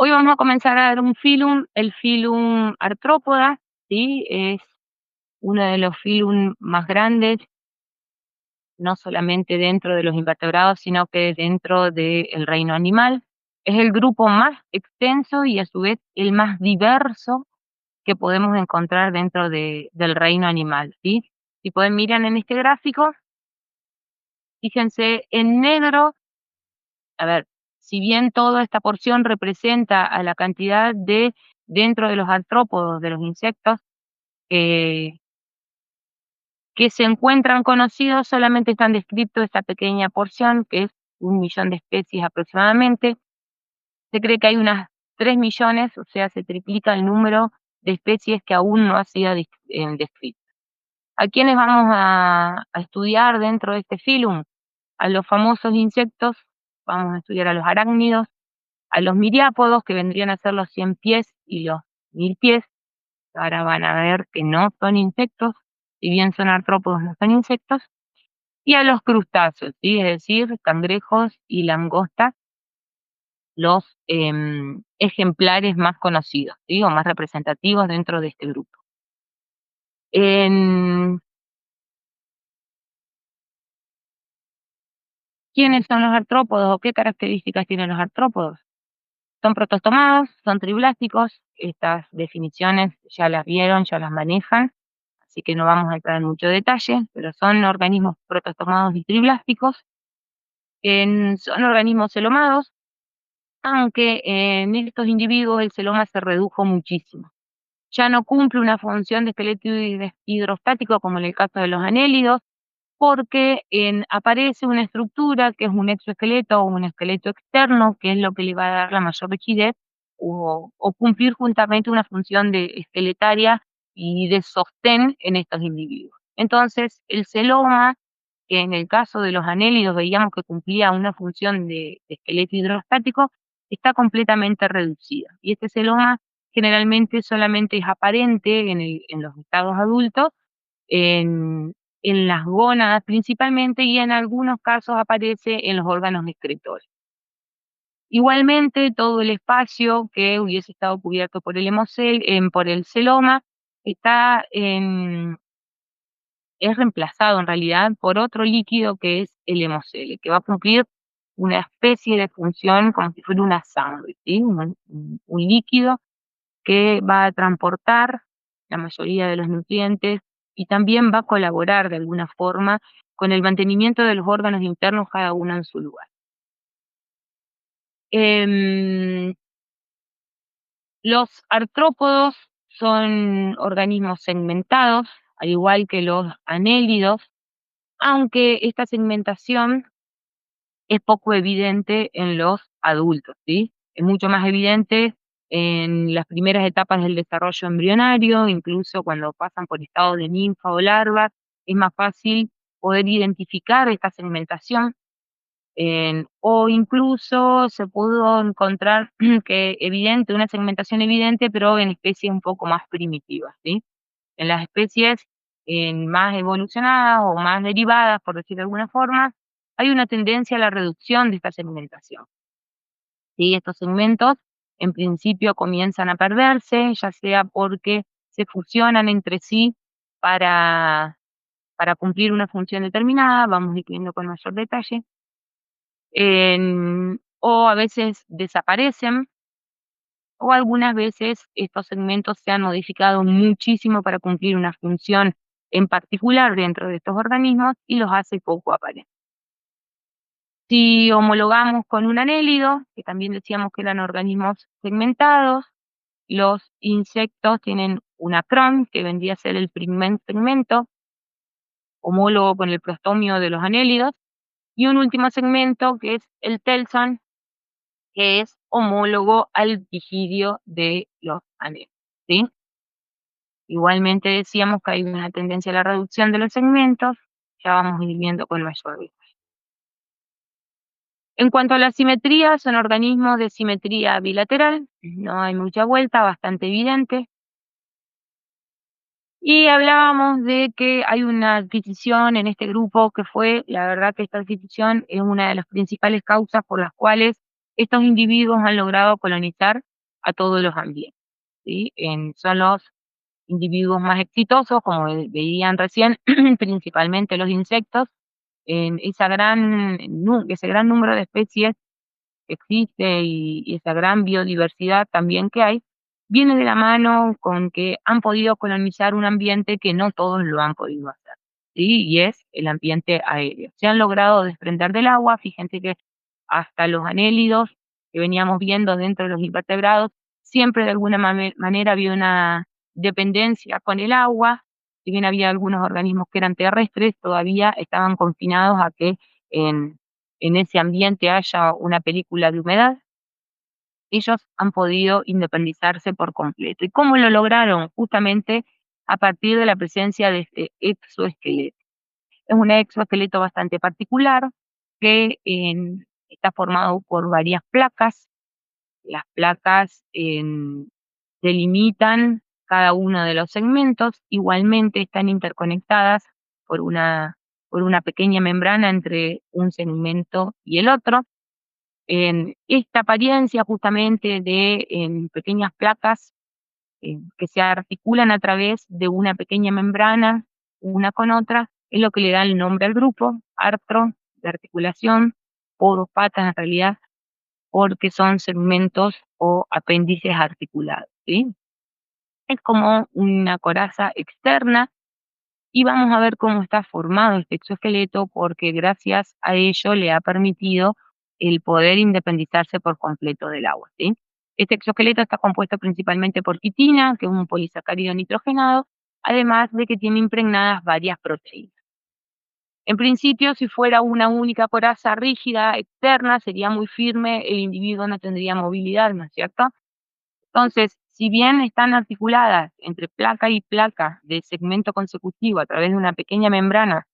Hoy vamos a comenzar a ver un filum, el filum Arthropoda, ¿sí? Es uno de los filum más grandes, no solamente dentro de los invertebrados, sino que dentro del reino animal. Es el grupo más extenso y a su vez el más diverso que podemos encontrar dentro del reino animal, ¿sí? Si pueden mirar en este gráfico, fíjense en negro, a ver, si bien toda esta porción representa a la cantidad de dentro de los artrópodos, de los insectos, eh, que se encuentran conocidos, solamente están descritos esta pequeña porción, que es 1.000.000 de especies aproximadamente. Se cree que hay unas 3 millones, o sea, se triplica el número de especies que aún no ha sido descrito. ¿A quiénes vamos a estudiar dentro de este filum? A los famosos insectos, vamos a estudiar a los arácnidos, a los miriápodos, que vendrían a ser los 100 pies y los 1000 pies. Ahora van a ver que no son insectos, si bien son artrópodos, no son insectos, y a los crustáceos, ¿sí? Es decir, cangrejos y langostas, los ejemplares más conocidos, ¿sí? O más representativos dentro de este grupo. En- ¿Quiénes son los artrópodos o qué características tienen los artrópodos? Son protostomados, son triblásticos, estas definiciones ya las vieron, ya las manejan, así que no vamos a entrar en mucho detalle, pero son organismos protostomados y triblásticos. Son organismos celomados, aunque en estos individuos el celoma se redujo muchísimo. Ya no cumple una función de esqueleto hidrostático como en el caso de los anélidos, porque aparece una estructura que es un exoesqueleto o un esqueleto externo, que es lo que le va a dar la mayor rigidez o cumplir juntamente una función de esqueletaria y de sostén en estos individuos. Entonces, el celoma, que en el caso de los anélidos veíamos que cumplía una función de esqueleto hidrostático, está completamente reducida. Y este celoma generalmente solamente es aparente en los estados adultos, en, en las gónadas principalmente, y en algunos casos aparece en los órganos excretores. Igualmente, todo el espacio que hubiese estado cubierto por por el celoma está es reemplazado en realidad por otro líquido que es el hemocele, que va a cumplir una especie de función como si fuera una sangre, ¿sí? Un líquido que va a transportar la mayoría de los nutrientes y también va a colaborar de alguna forma con el mantenimiento de los órganos internos, cada uno en su lugar. Em, los artrópodos son organismos segmentados, al igual que los anélidos, aunque esta segmentación es poco evidente en los adultos, ¿sí? Es mucho más evidente en las primeras etapas del desarrollo embrionario, incluso cuando pasan por estado de ninfa o larva, es más fácil poder identificar esta segmentación, o incluso se pudo encontrar una segmentación evidente, pero en especies un poco más primitivas, ¿sí? En las especies más evolucionadas o más derivadas, por decir de alguna forma, hay una tendencia a la reducción de esta segmentación, ¿sí? Estos segmentos en principio comienzan a perderse, ya sea porque se fusionan entre sí para, para cumplir una función determinada, vamos a ir viendo con mayor detalle, o a veces desaparecen, o algunas veces estos segmentos se han modificado muchísimo para cumplir una función en particular dentro de estos organismos y los hace poco aparentes. Si homologamos con un anélido, que también decíamos que eran organismos segmentados, los insectos tienen un acrón, que vendría a ser el primer segmento, homólogo con el prostomio de los anélidos, y un último segmento que es el telson, que es homólogo al digidio de los anélidos, ¿sí? Igualmente decíamos que hay una tendencia a la reducción de los segmentos, ya vamos a ir viendo con mayor detalle. En cuanto a la simetría, son organismos de simetría bilateral, no hay mucha vuelta, bastante evidente. Y hablábamos de que hay una adquisición en este grupo que fue, la verdad que esta adquisición es una de las principales causas por las cuales estos individuos han logrado colonizar a todos los ambientes, ¿sí? Son los individuos más exitosos, como veían recién, principalmente los insectos, en ese gran número de especies que existe y esa gran biodiversidad también que hay, viene de la mano con que han podido colonizar un ambiente que no todos lo han podido hacer, ¿sí? Y es el ambiente aéreo. Se han logrado desprender del agua, fíjense que hasta los anélidos que veníamos viendo dentro de los invertebrados, siempre de alguna manera había una dependencia con el agua. Si bien había algunos organismos que eran terrestres, todavía estaban confinados a que en en ese ambiente haya una película de humedad. Ellos han podido independizarse por completo. ¿Y cómo lo lograron? Justamente a partir de la presencia de este exoesqueleto. Es un exoesqueleto bastante particular que está formado por varias placas. Las placas delimitan cada uno de los segmentos, igualmente están interconectadas por por una pequeña membrana entre un segmento y el otro. En esta apariencia justamente de pequeñas placas que se articulan a través de una pequeña membrana, una con otra, es lo que le da el nombre al grupo, artro, de articulación, poros, patas en realidad, porque son segmentos o apéndices articulados, ¿sí? Es como una coraza externa y vamos a ver cómo está formado este exoesqueleto, porque gracias a ello le ha permitido el poder independizarse por completo del agua, ¿sí? Este exoesqueleto está compuesto principalmente por quitina, que es un polisacárido nitrogenado, además de que tiene impregnadas varias proteínas. En principio, si fuera una única coraza rígida externa, sería muy firme, el individuo no tendría movilidad, ¿no es cierto? Entonces, si bien están articuladas entre placa y placa de segmento consecutivo a través de una pequeña membrana,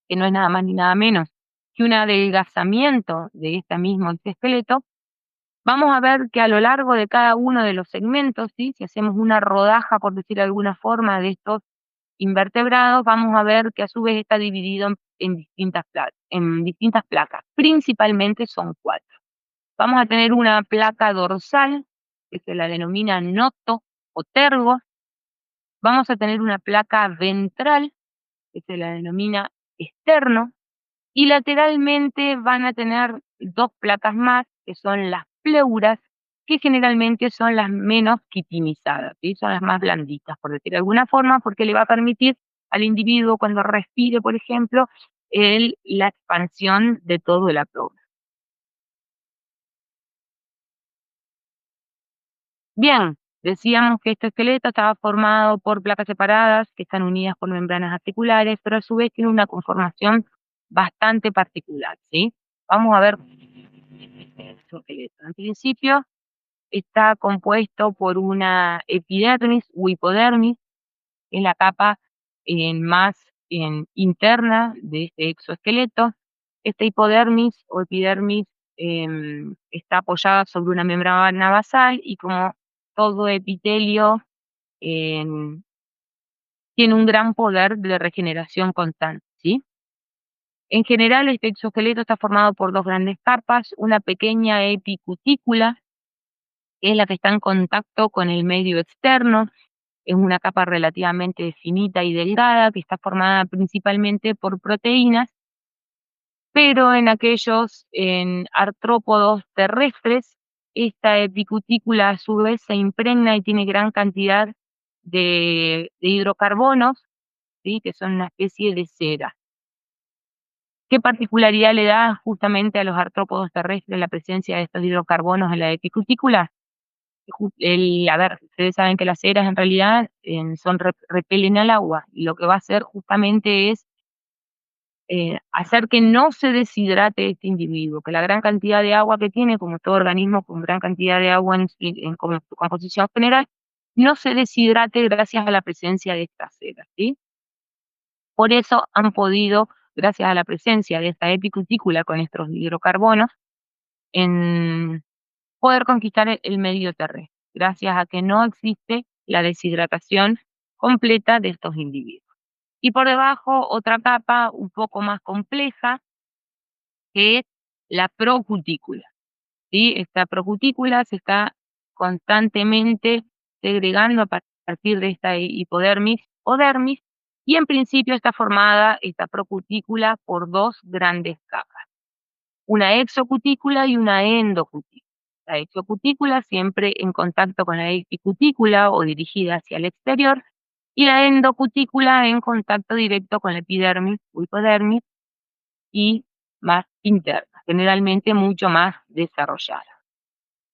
que no es nada más ni nada menos que un adelgazamiento de este mismo exoesqueleto, vamos a ver que a lo largo de cada uno de los segmentos, ¿sí? Si hacemos una rodaja, por decir de alguna forma, de estos invertebrados, vamos a ver que a su vez está dividido en distintas placas. Principalmente son cuatro. Vamos a tener una placa dorsal, que se la denomina noto o tergo. Vamos a tener una placa ventral, que se la denomina externo. Y lateralmente van a tener dos placas más, que son las pleuras, que generalmente son las menos quitinizadas, ¿sí? Son las más blanditas, por decir de alguna forma, porque le va a permitir al individuo cuando respire, por ejemplo, la expansión de todo el abdomen. Bien, decíamos que este esqueleto estaba formado por placas separadas que están unidas por membranas articulares, pero a su vez tiene una conformación bastante particular, ¿sí? Vamos a ver su esqueleto. En principio está compuesto por una epidermis u hipodermis, que es la capa más interna de este exoesqueleto. Esta hipodermis o epidermis está apoyada sobre una membrana basal y como todo epitelio em, tiene un gran poder de regeneración constante, ¿sí? En general, este exoesqueleto está formado por dos grandes capas, una pequeña epicutícula, que es la que está en contacto con el medio externo. Es una capa relativamente finita y delgada que está formada principalmente por proteínas, pero en aquellos artrópodos terrestres, esta epicutícula a su vez se impregna y tiene gran cantidad de hidrocarbonos, ¿sí? Que son una especie de cera. ¿Qué particularidad le da justamente a los artrópodos terrestres la presencia de estos hidrocarbonos en la epicutícula? A ver, ustedes saben que las ceras en realidad repelen al agua y lo que va a hacer justamente es hacer que no se deshidrate este individuo, que la gran cantidad de agua que tiene, como todo organismo con gran cantidad de agua como su composición general, no se deshidrate gracias a la presencia de estas ceras, ¿sí? Por eso han podido, gracias a la presencia de esta epicutícula con estos hidrocarbonos, en poder conquistar el medio terrestre, gracias a que no existe la deshidratación completa de estos individuos. Y por debajo otra capa un poco más compleja, que es la procutícula, ¿sí? Esta procutícula se está constantemente segregando a partir de esta hipodermis o dermis, y en principio está formada esta procutícula por dos grandes capas, una exocutícula y una endocutícula. La exocutícula siempre en contacto con la epicutícula o dirigida hacia el exterior, y la endocutícula en contacto directo con la epidermis o hipodermis y más interna, generalmente mucho más desarrollada.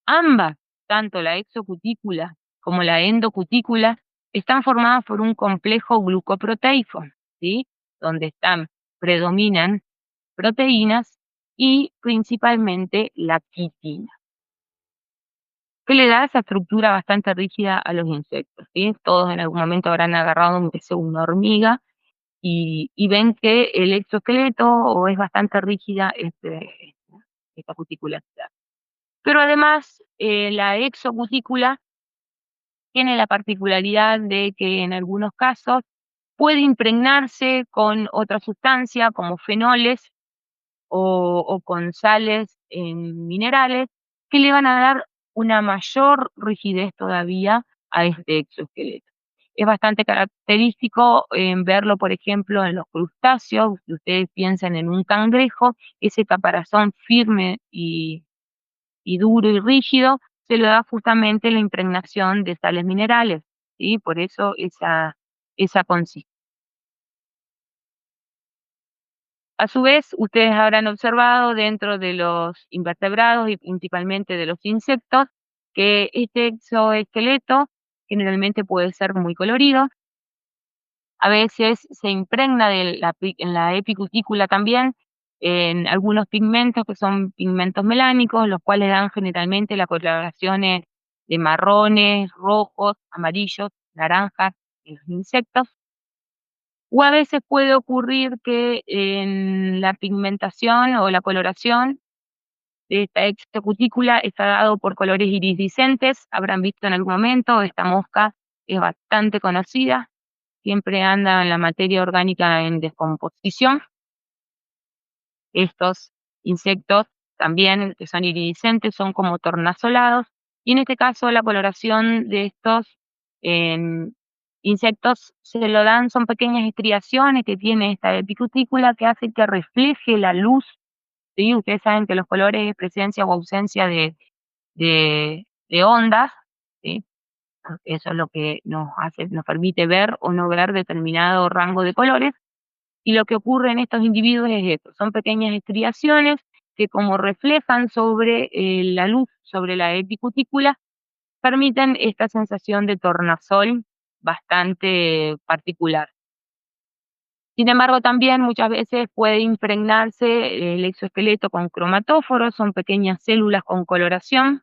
Ambas, tanto la exocutícula como la endocutícula, están formadas por un complejo glucoproteico, ¿sí? Donde predominan proteínas y principalmente la quitina, que le da esa estructura bastante rígida a los insectos, ¿sí? Todos en algún momento habrán agarrado aunque sea una hormiga y ven que el exoesqueleto o es bastante rígida esta cutícula. Pero además, la exocutícula tiene la particularidad de que en algunos casos puede impregnarse con otra sustancia como fenoles o con sales minerales que le van a dar una mayor rigidez todavía a este exoesqueleto. Es bastante característico verlo, por ejemplo, en los crustáceos. Si ustedes piensan en un cangrejo, ese caparazón firme y duro y rígido se le da justamente la impregnación de sales minerales, ¿sí? Por eso esa consistencia. A su vez, ustedes habrán observado dentro de los invertebrados y principalmente de los insectos que este exoesqueleto generalmente puede ser muy colorido. A veces se impregna en la epicutícula también en algunos pigmentos que son pigmentos melánicos, los cuales dan generalmente las coloraciones de marrones, rojos, amarillos, naranjas en los insectos. O a veces puede ocurrir que en la pigmentación o la coloración de esta exocutícula está dado por colores iridiscentes. Habrán visto en algún momento, esta mosca es bastante conocida, siempre anda en la materia orgánica en descomposición. Estos insectos también, que son iridiscentes, son como tornasolados, y en este caso la coloración de estos em, insectos se lo dan, son pequeñas estriaciones que tiene esta epicutícula que hace que refleje la luz, ¿sí? Ustedes saben que los colores es presencia o ausencia de ondas, ¿sí? Eso es lo que nos permite ver o no ver determinado rango de colores. Y lo que ocurre en estos individuos es esto, son pequeñas estriaciones que como reflejan sobre la luz, sobre la epicutícula, permiten esta sensación de tornasol bastante particular. Sin embargo, también muchas veces puede impregnarse el exoesqueleto con cromatóforos, son pequeñas células con coloración,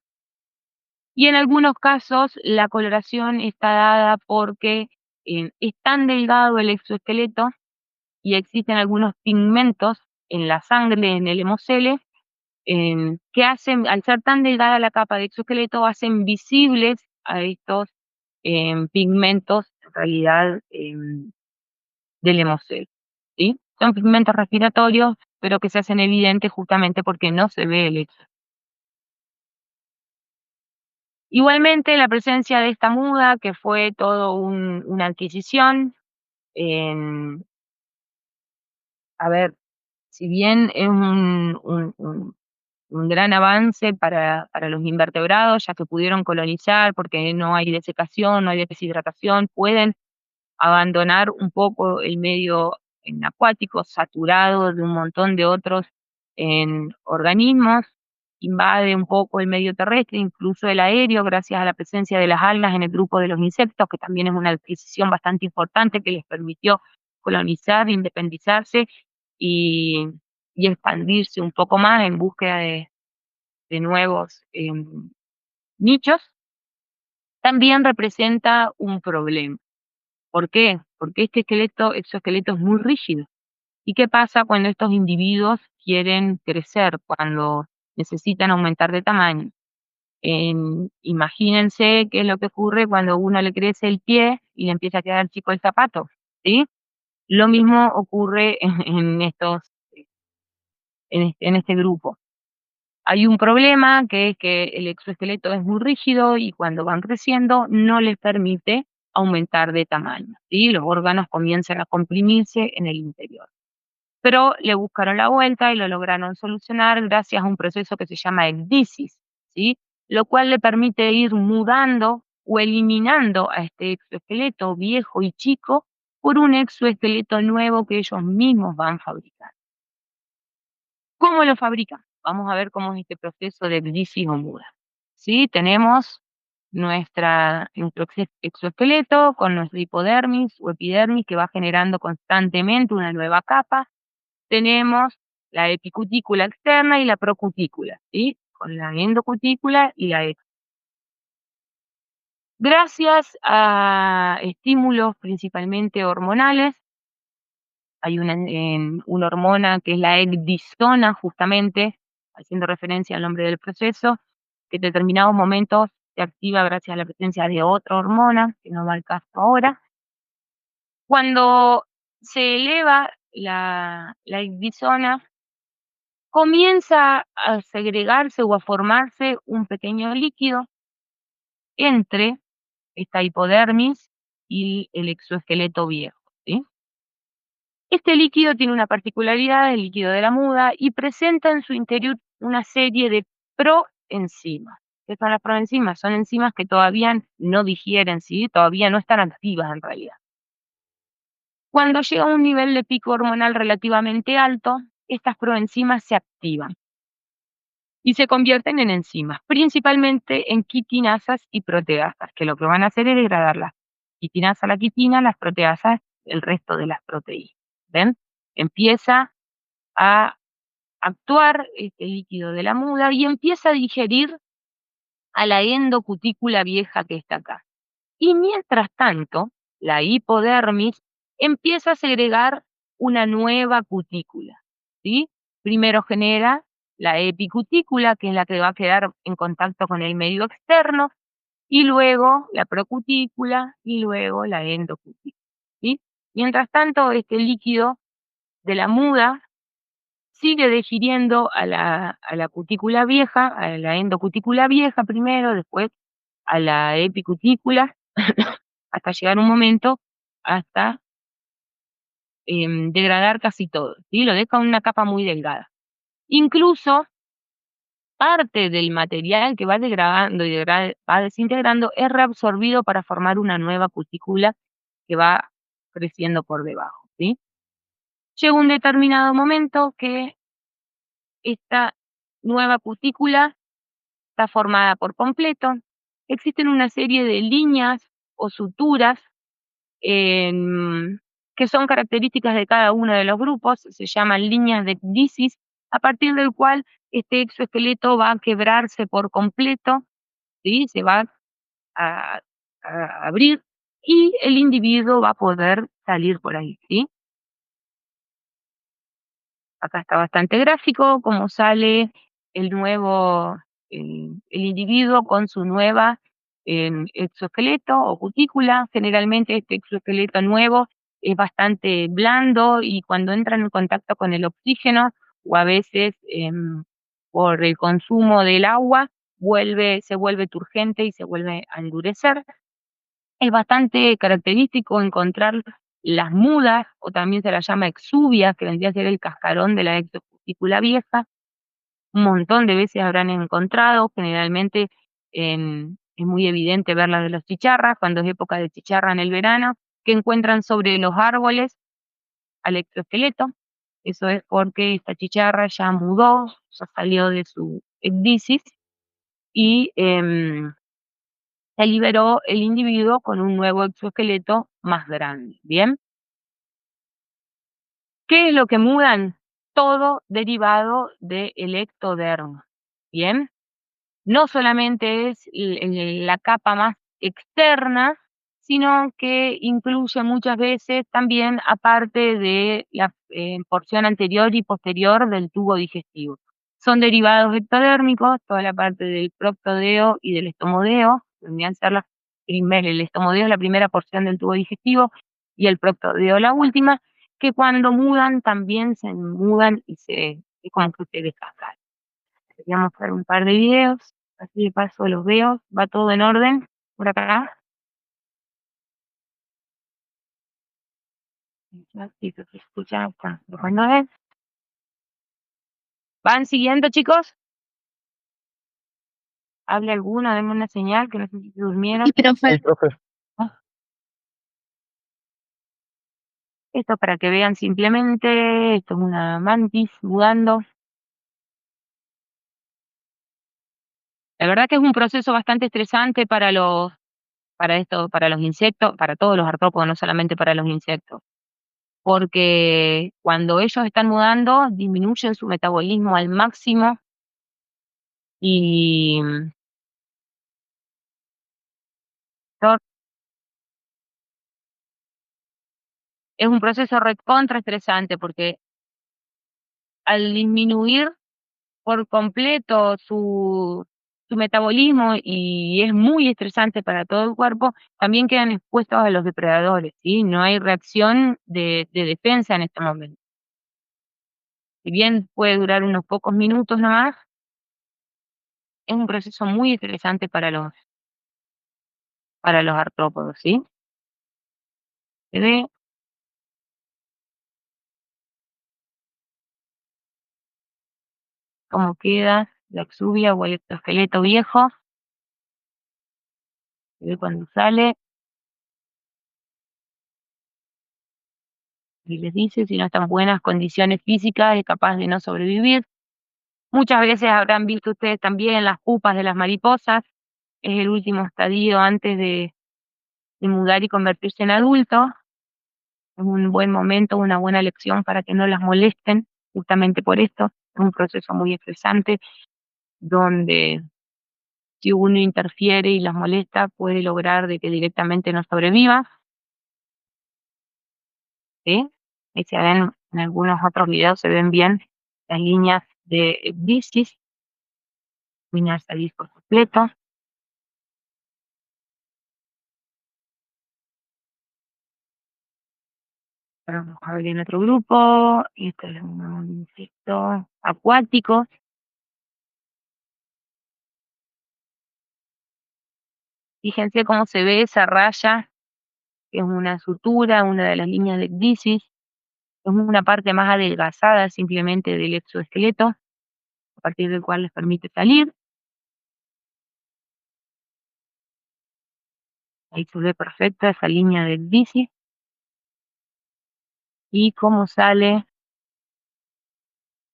y en algunos casos la coloración está dada porque es tan delgado el exoesqueleto y existen algunos pigmentos en la sangre, en el hemocele, que hacen, al ser tan delgada la capa de exoesqueleto, hacen visibles a estos pigmentos, en realidad, del hemocele, ¿sí? Son pigmentos respiratorios, pero que se hacen evidentes justamente porque no se ve el exo. Igualmente, la presencia de esta muda, que fue todo una adquisición, en, a ver, si bien es un gran avance para los invertebrados, ya que pudieron colonizar, porque no hay desecación, no hay deshidratación, pueden abandonar un poco el medio acuático saturado de un montón de otros organismos, invade un poco el medio terrestre, incluso el aéreo, gracias a la presencia de las algas en el grupo de los insectos, que también es una adquisición bastante importante que les permitió colonizar, independizarse y, y expandirse un poco más en búsqueda de nuevos nichos. También representa un problema. ¿Por qué? Porque este exoesqueleto es muy rígido. ¿Y qué pasa cuando estos individuos quieren crecer, cuando necesitan aumentar de tamaño? Imagínense qué es lo que ocurre cuando uno le crece el pie y le empieza a quedar chico el zapato, ¿sí? Lo mismo ocurre en este grupo. Hay un problema, que es que el exoesqueleto es muy rígido y cuando van creciendo no les permite aumentar de tamaño, ¿sí? Los órganos comienzan a comprimirse en el interior. Pero le buscaron la vuelta y lo lograron solucionar gracias a un proceso que se llama ecdisis, ¿sí? Lo cual le permite ir mudando o eliminando a este exoesqueleto viejo y chico por un exoesqueleto nuevo que ellos mismos van fabricando. ¿Cómo lo fabrican? Vamos a ver cómo es este proceso de ecdisis o muda. ¿Sí? Tenemos nuestro exoesqueleto con nuestra hipodermis o epidermis que va generando constantemente una nueva capa. Tenemos la epicutícula externa y la procutícula, ¿sí? Con la endocutícula y la ex. Gracias a estímulos principalmente hormonales, hay una hormona que es la ecdisona, justamente, haciendo referencia al nombre del proceso, que en determinados momentos se activa gracias a la presencia de otra hormona, que no va al caso ahora. Cuando se eleva la ecdisona, comienza a segregarse o a formarse un pequeño líquido entre esta hipodermis y el exoesqueleto viejo, ¿sí? Este líquido tiene una particularidad, el líquido de la muda, y presenta en su interior una serie de proenzimas. ¿Qué son las proenzimas? Son enzimas que todavía no digieren, ¿sí? Todavía no están activas en realidad. Cuando llega a un nivel de pico hormonal relativamente alto, estas proenzimas se activan y se convierten en enzimas, principalmente en quitinasas y proteasas, que lo que van a hacer es degradar la quitinasa, la quitina, las proteasas, el resto de las proteínas. ¿Ven? Empieza a actuar este líquido de la muda y empieza a digerir a la endocutícula vieja que está acá. Y mientras tanto, la hipodermis empieza a segregar una nueva cutícula, ¿sí? Primero genera la epicutícula, que es la que va a quedar en contacto con el medio externo, y luego la procutícula y luego la endocutícula, ¿sí? Mientras tanto, este líquido de la muda sigue digiriendo a la cutícula vieja, a la endocutícula vieja primero, después a la epicutícula, hasta llegar un momento hasta degradar casi todo, ¿sí? Lo deja en una capa muy delgada. Incluso parte del material que va degradando y va desintegrando es reabsorbido para formar una nueva cutícula que va creciendo por debajo, ¿sí? Llega un determinado momento que esta nueva cutícula está formada por completo. Existen una serie de líneas o suturas em, que son características de cada uno de los grupos, se llaman líneas de Dicis, a partir del cual este exoesqueleto va a quebrarse por completo, ¿sí? Se va a, a abrir y el individuo va a poder salir por ahí, ¿sí? Acá está bastante gráfico cómo sale el nuevo, el individuo con su nueva exoesqueleto o cutícula. Generalmente este exoesqueleto nuevo es bastante blando y cuando entra en contacto con el oxígeno o a veces por el consumo del agua se vuelve turgente y se vuelve a endurecer. Es bastante característico encontrar las mudas, o también se las llama exuvias, que vendría a ser el cascarón de la exocutícula vieja. Un montón de veces habrán encontrado, generalmente es muy evidente verlas de los chicharras, cuando es época de chicharra en el verano, que encuentran sobre los árboles al exoesqueleto. Eso es porque esta chicharra ya mudó, ya salió de su ecdisis y se liberó el individuo con un nuevo exoesqueleto más grande, ¿bien? ¿Qué es lo que mudan? Todo derivado del ectodermo, ¿bien? No solamente es la capa más externa, sino que incluye muchas veces también aparte de la porción anterior y posterior del tubo digestivo. Son derivados ectodérmicos, toda la parte del proctodeo y del estomodeo, vendrían a ser el estomodeo es la primera porción del tubo digestivo y el proctodeo la última, que cuando mudan también se mudan y es como que se descascan. Quería mostrar un par de videos, así de paso los veo, va todo en orden por acá. Sí, se escucha acá. Cuando es. ¿Van siguiendo, chicos? ¿Habla alguno? Denme una señal, que no sé si se durmieron. Sí, profe. Sí, profe. Ah, esto para que vean simplemente, esto es una mantis mudando. La verdad que es un proceso bastante estresante para los insectos, para todos los artrópodos, no solamente para los insectos. Porque cuando ellos están mudando, disminuyen su metabolismo al máximo y to- es un proceso recontra estresante porque al disminuir por completo su metabolismo y es muy estresante para todo el cuerpo, también quedan expuestos a los depredadores, ¿sí? No hay reacción de defensa en este momento. Si bien puede durar unos pocos minutos nomás, es un proceso muy estresante para los artrópodos, ¿sí? Se ve cómo queda la exuvia o el exoesqueleto viejo, se ve cuando sale y les dice si no está en buenas condiciones físicas es capaz de no sobrevivir. Muchas veces habrán visto ustedes también las pupas de las mariposas, es el último estadio antes de mudar y convertirse en adulto. Es un buen momento, una buena lección para que no las molesten, justamente por esto. Es un proceso muy estresante donde si uno interfiere y las molesta, puede lograr de que directamente no sobreviva, ¿sí? Y se ven en algunos otros videos, se ven bien las líneas de bicis, líneas de disco completo. Vamos a ver en otro grupo, y esto es un insecto acuático. Fíjense cómo se ve esa raya, que es una sutura, una de las líneas de bicis. Es una parte más adelgazada simplemente del exoesqueleto, a partir del cual les permite salir. Ahí se ve perfecta esa línea de bici. Y cómo sale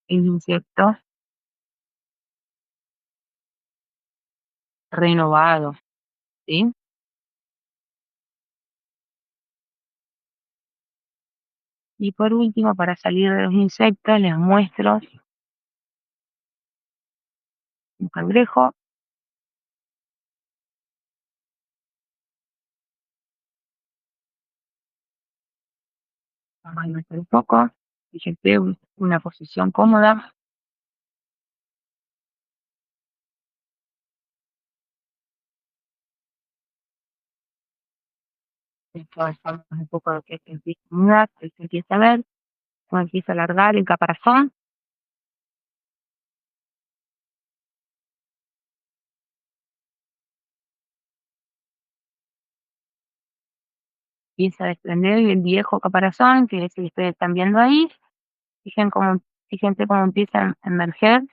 el insecto renovado, ¿sí? Y por último, para salir de los insectos, les muestro un cangrejo. Vamos a muestrar un poco. Fíjense, una posición cómoda. Después vamos un poco de lo que se empieza a mudar, que se empieza a ver, cómo empieza a alargar el caparazón. Empieza a desprender el viejo caparazón, que es el que ustedes están viendo ahí. Fíjense cómo empieza a emerger.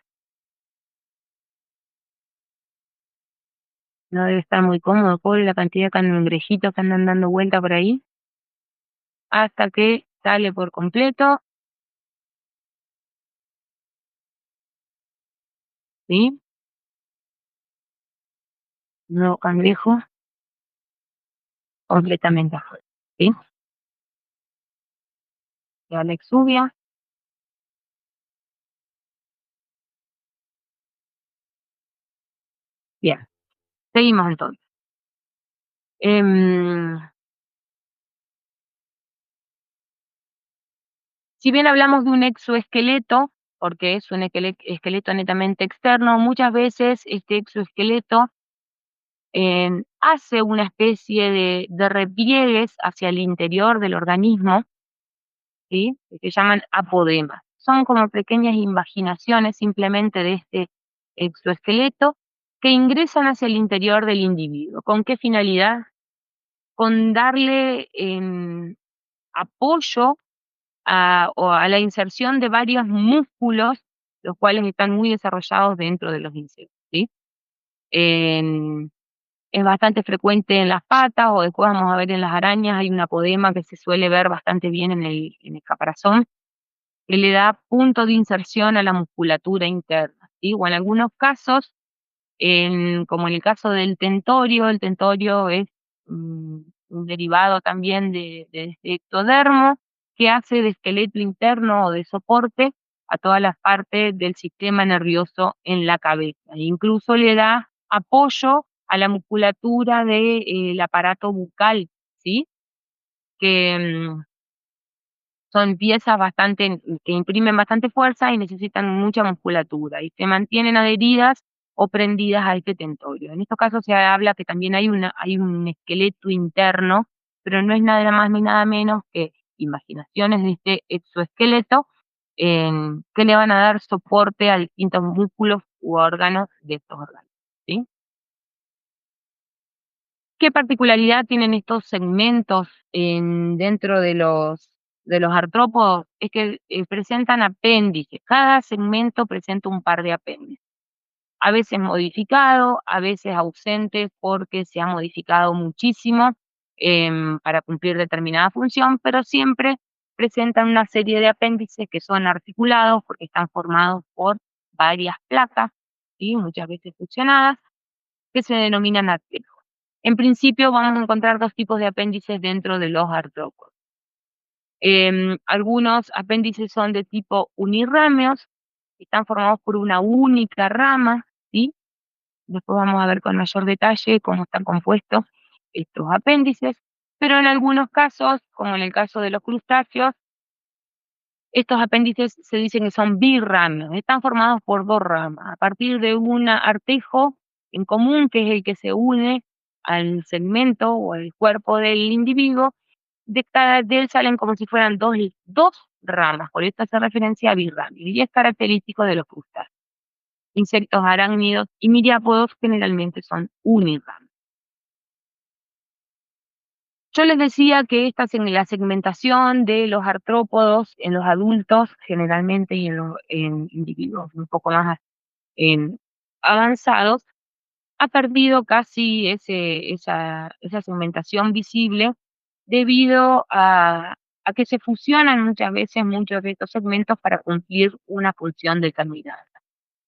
No debe estar muy cómodo, pobre la cantidad de cangrejitos que andan dando vuelta por ahí. Hasta que sale por completo, ¿sí? Nuevo cangrejo completamente afuera, ¿sí? Ya la exuvia. Bien, seguimos entonces. Em, si bien hablamos de un exoesqueleto, porque es un esqueleto netamente externo, muchas veces este exoesqueleto hace una especie de repliegues hacia el interior del organismo, ¿sí? Que se llaman apodemas. Son como pequeñas invaginaciones simplemente de este exoesqueleto, que ingresan hacia el interior del individuo. ¿Con qué finalidad? Con darle apoyo o a la inserción de varios músculos, los cuales están muy desarrollados dentro de los insectos, ¿sí? En Es bastante frecuente en las patas, o después vamos a ver en las arañas, hay un apodema que se suele ver bastante bien en el caparazón, que le da punto de inserción a la musculatura interna, ¿sí? O en algunos casos, como en el caso del tentorio, el tentorio es un derivado también de este ectodermo, que hace de esqueleto interno o de soporte a todas las partes del sistema nervioso en la cabeza. E incluso le da apoyo a la musculatura del aparato bucal, ¿sí? Que son piezas que imprimen bastante fuerza y necesitan mucha musculatura y se mantienen adheridas o prendidas a este tentorio. En estos casos se habla que también hay un esqueleto interno, pero no es nada más ni nada menos que imaginaciones de este exoesqueleto que le van a dar soporte a distintos músculos u órganos de estos órganos, ¿sí? ¿Qué particularidad tienen estos segmentos dentro de los artrópodos? Es que presentan apéndices. Cada segmento presenta un par de apéndices. A veces modificado, a veces ausente porque se ha modificado muchísimo para cumplir determinada función, pero siempre presentan una serie de apéndices que son articulados porque están formados por varias placas, ¿sí? Muchas veces fusionadas, que se denominan artérias. En principio vamos a encontrar 2 tipos de apéndices dentro de los artrópodos. Algunos apéndices son de tipo unirrámeos, están formados por una única rama, ¿sí? Después vamos a ver con mayor detalle cómo están compuestos estos apéndices, pero en algunos casos, como en el caso de los crustáceos, estos apéndices se dicen que son birrámeos, están formados por 2 ramas, a partir de un artejo en común, que es el que se une al segmento o al cuerpo del individuo. De él salen como si fueran dos ramas, por esto hace referencia a birrámeos, y es característico de los crustáceos. Insectos arácnidos y miriápodos generalmente son unirrámeos. Yo les decía que la segmentación de los artrópodos en los adultos generalmente y en individuos un poco más en avanzados, ha perdido casi esa segmentación visible debido a que se fusionan muchas veces muchos de estos segmentos para cumplir una función determinada.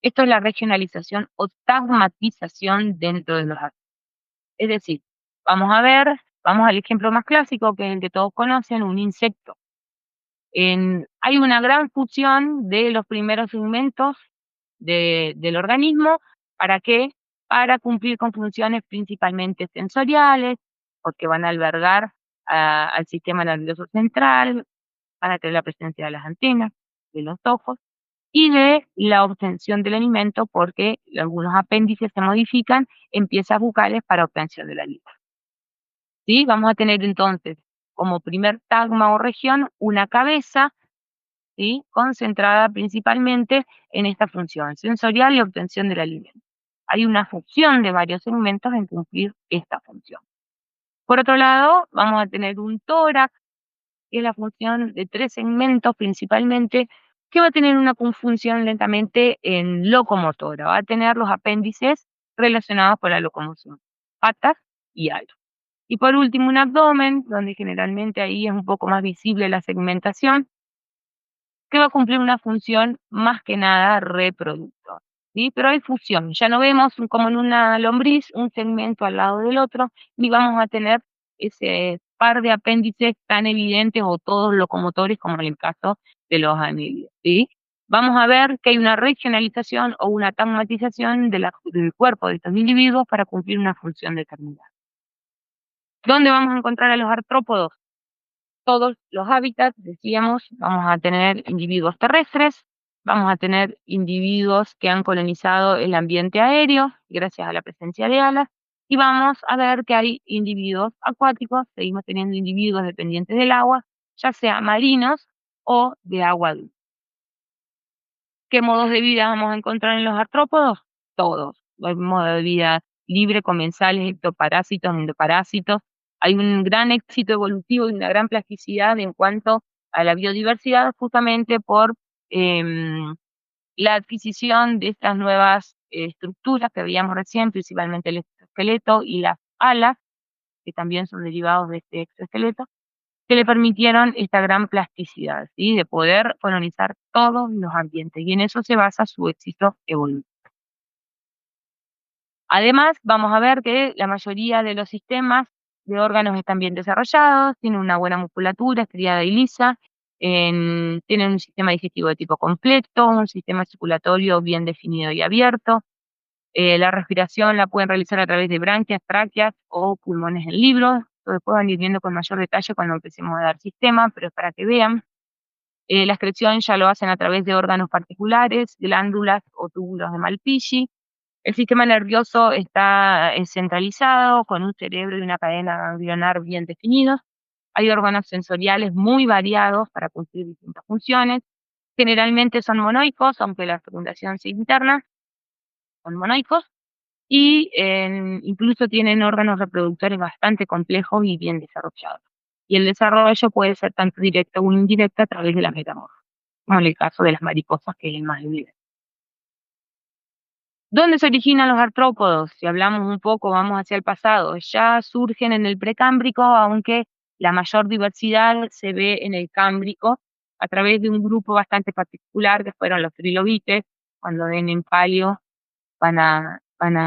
Esto es la regionalización o tagmatización dentro de los artrópodos. Es decir, vamos al ejemplo más clásico, que es el que todos conocen, un insecto. Hay una gran fusión de los primeros segmentos del organismo. ¿Para qué? Para cumplir con funciones principalmente sensoriales, porque van a albergar al sistema nervioso central, van a tener la presencia de las antenas, de los ojos, y de la obtención del alimento, porque algunos apéndices se modifican en piezas bucales para obtención del alimento. ¿Sí? Vamos a tener entonces como primer tagma o región una cabeza, ¿sí? Concentrada principalmente en esta función sensorial y obtención del alimento. Hay una función de varios segmentos en cumplir esta función. Por otro lado, vamos a tener un tórax, que es la función de 3 segmentos principalmente, que va a tener una función lentamente en locomotora, va a tener los apéndices relacionados con la locomoción, patas y alas. Y por último, un abdomen, donde generalmente ahí es un poco más visible la segmentación, que va a cumplir una función más que nada reproductor, ¿sí? Pero hay fusión, ya no vemos como en una lombriz un segmento al lado del otro, ni vamos a tener ese par de apéndices tan evidentes o todos locomotores como en el caso de los anellos, ¿sí? Vamos a ver que hay una regionalización o una tagmatización del cuerpo de estos individuos para cumplir una función determinada. ¿Dónde vamos a encontrar a los artrópodos? Todos los hábitats, decíamos, vamos a tener individuos terrestres, vamos a tener individuos que han colonizado el ambiente aéreo gracias a la presencia de alas, y vamos a ver que hay individuos acuáticos, seguimos teniendo individuos dependientes del agua, ya sea marinos o de agua dulce. ¿Qué modos de vida vamos a encontrar en los artrópodos? todos. Hay modo de vida libre, comensales, ectoparásitos, endoparásitos. Hay un gran éxito evolutivo y una gran plasticidad en cuanto a la biodiversidad, justamente por em, la adquisición de estas nuevas estructuras que veíamos recién, principalmente el exoesqueleto y las alas, que también son derivados de este exoesqueleto, que le permitieron esta gran plasticidad, ¿sí? De poder colonizar todos los ambientes, y en eso se basa su éxito evolutivo. Además, vamos a ver que la mayoría de los sistemas de órganos están bien desarrollados, tienen una buena musculatura estriada y lisa, tienen un sistema digestivo de tipo completo, un sistema circulatorio bien definido y abierto. La respiración la pueden realizar a través de branquias, tráqueas o pulmones en libros. Esto después van a ir viendo con mayor detalle cuando empecemos a dar sistema, pero es para que vean. La excreción ya lo hacen a través de órganos particulares, glándulas o túbulos de Malpighi. El sistema nervioso está centralizado, con un cerebro y una cadena ganglionar bien definidos. Hay órganos sensoriales muy variados para cumplir distintas funciones. Generalmente son monoicos, aunque la fecundación sea interna, son monoicos. Y incluso tienen órganos reproductores bastante complejos y bien desarrollados. Y el desarrollo puede ser tanto directo o indirecto a través de la metamorfosis, como en el caso de las mariposas, que es el más evidente. ¿Dónde se originan los artrópodos? Si hablamos un poco, vamos hacia el pasado. Ya surgen en el precámbrico, aunque la mayor diversidad se ve en el cámbrico, a través de un grupo bastante particular que fueron los trilobites. Cuando ven en palio van a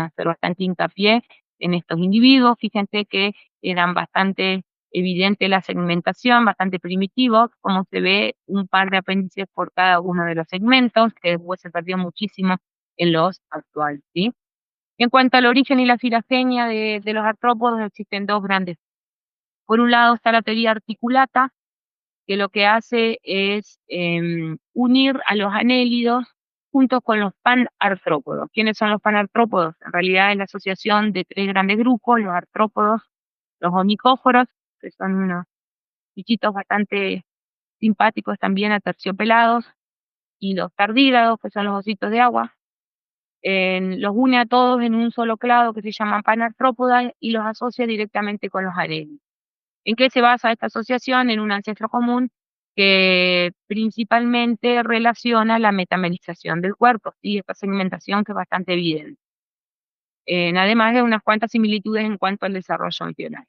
hacer bastante hincapié en estos individuos. Fíjense que eran bastante evidente la segmentación, bastante primitivo, como se ve un par de apéndices por cada uno de los segmentos, que después se perdió muchísimo en los actuales, ¿sí? En cuanto al origen y la filogenia de los artrópodos, existen dos grandes. Por un lado está la teoría articulata, que lo que hace es unir a los anélidos junto con los panartrópodos. ¿Quiénes son los panartrópodos? En realidad es la asociación de tres grandes grupos: los artrópodos, los onicóforos, que son unos bichitos bastante simpáticos también, aterciopelados, y los tardígrados, que son los ositos de agua. Los une a todos en un solo clado que se llama panartrópoda y los asocia directamente con los anélidos. ¿En qué se basa esta asociación? En un ancestro común que principalmente relaciona la metamerización del cuerpo, ¿sí? Esta segmentación que es bastante evidente. Además de unas cuantas similitudes en cuanto al desarrollo embrionario.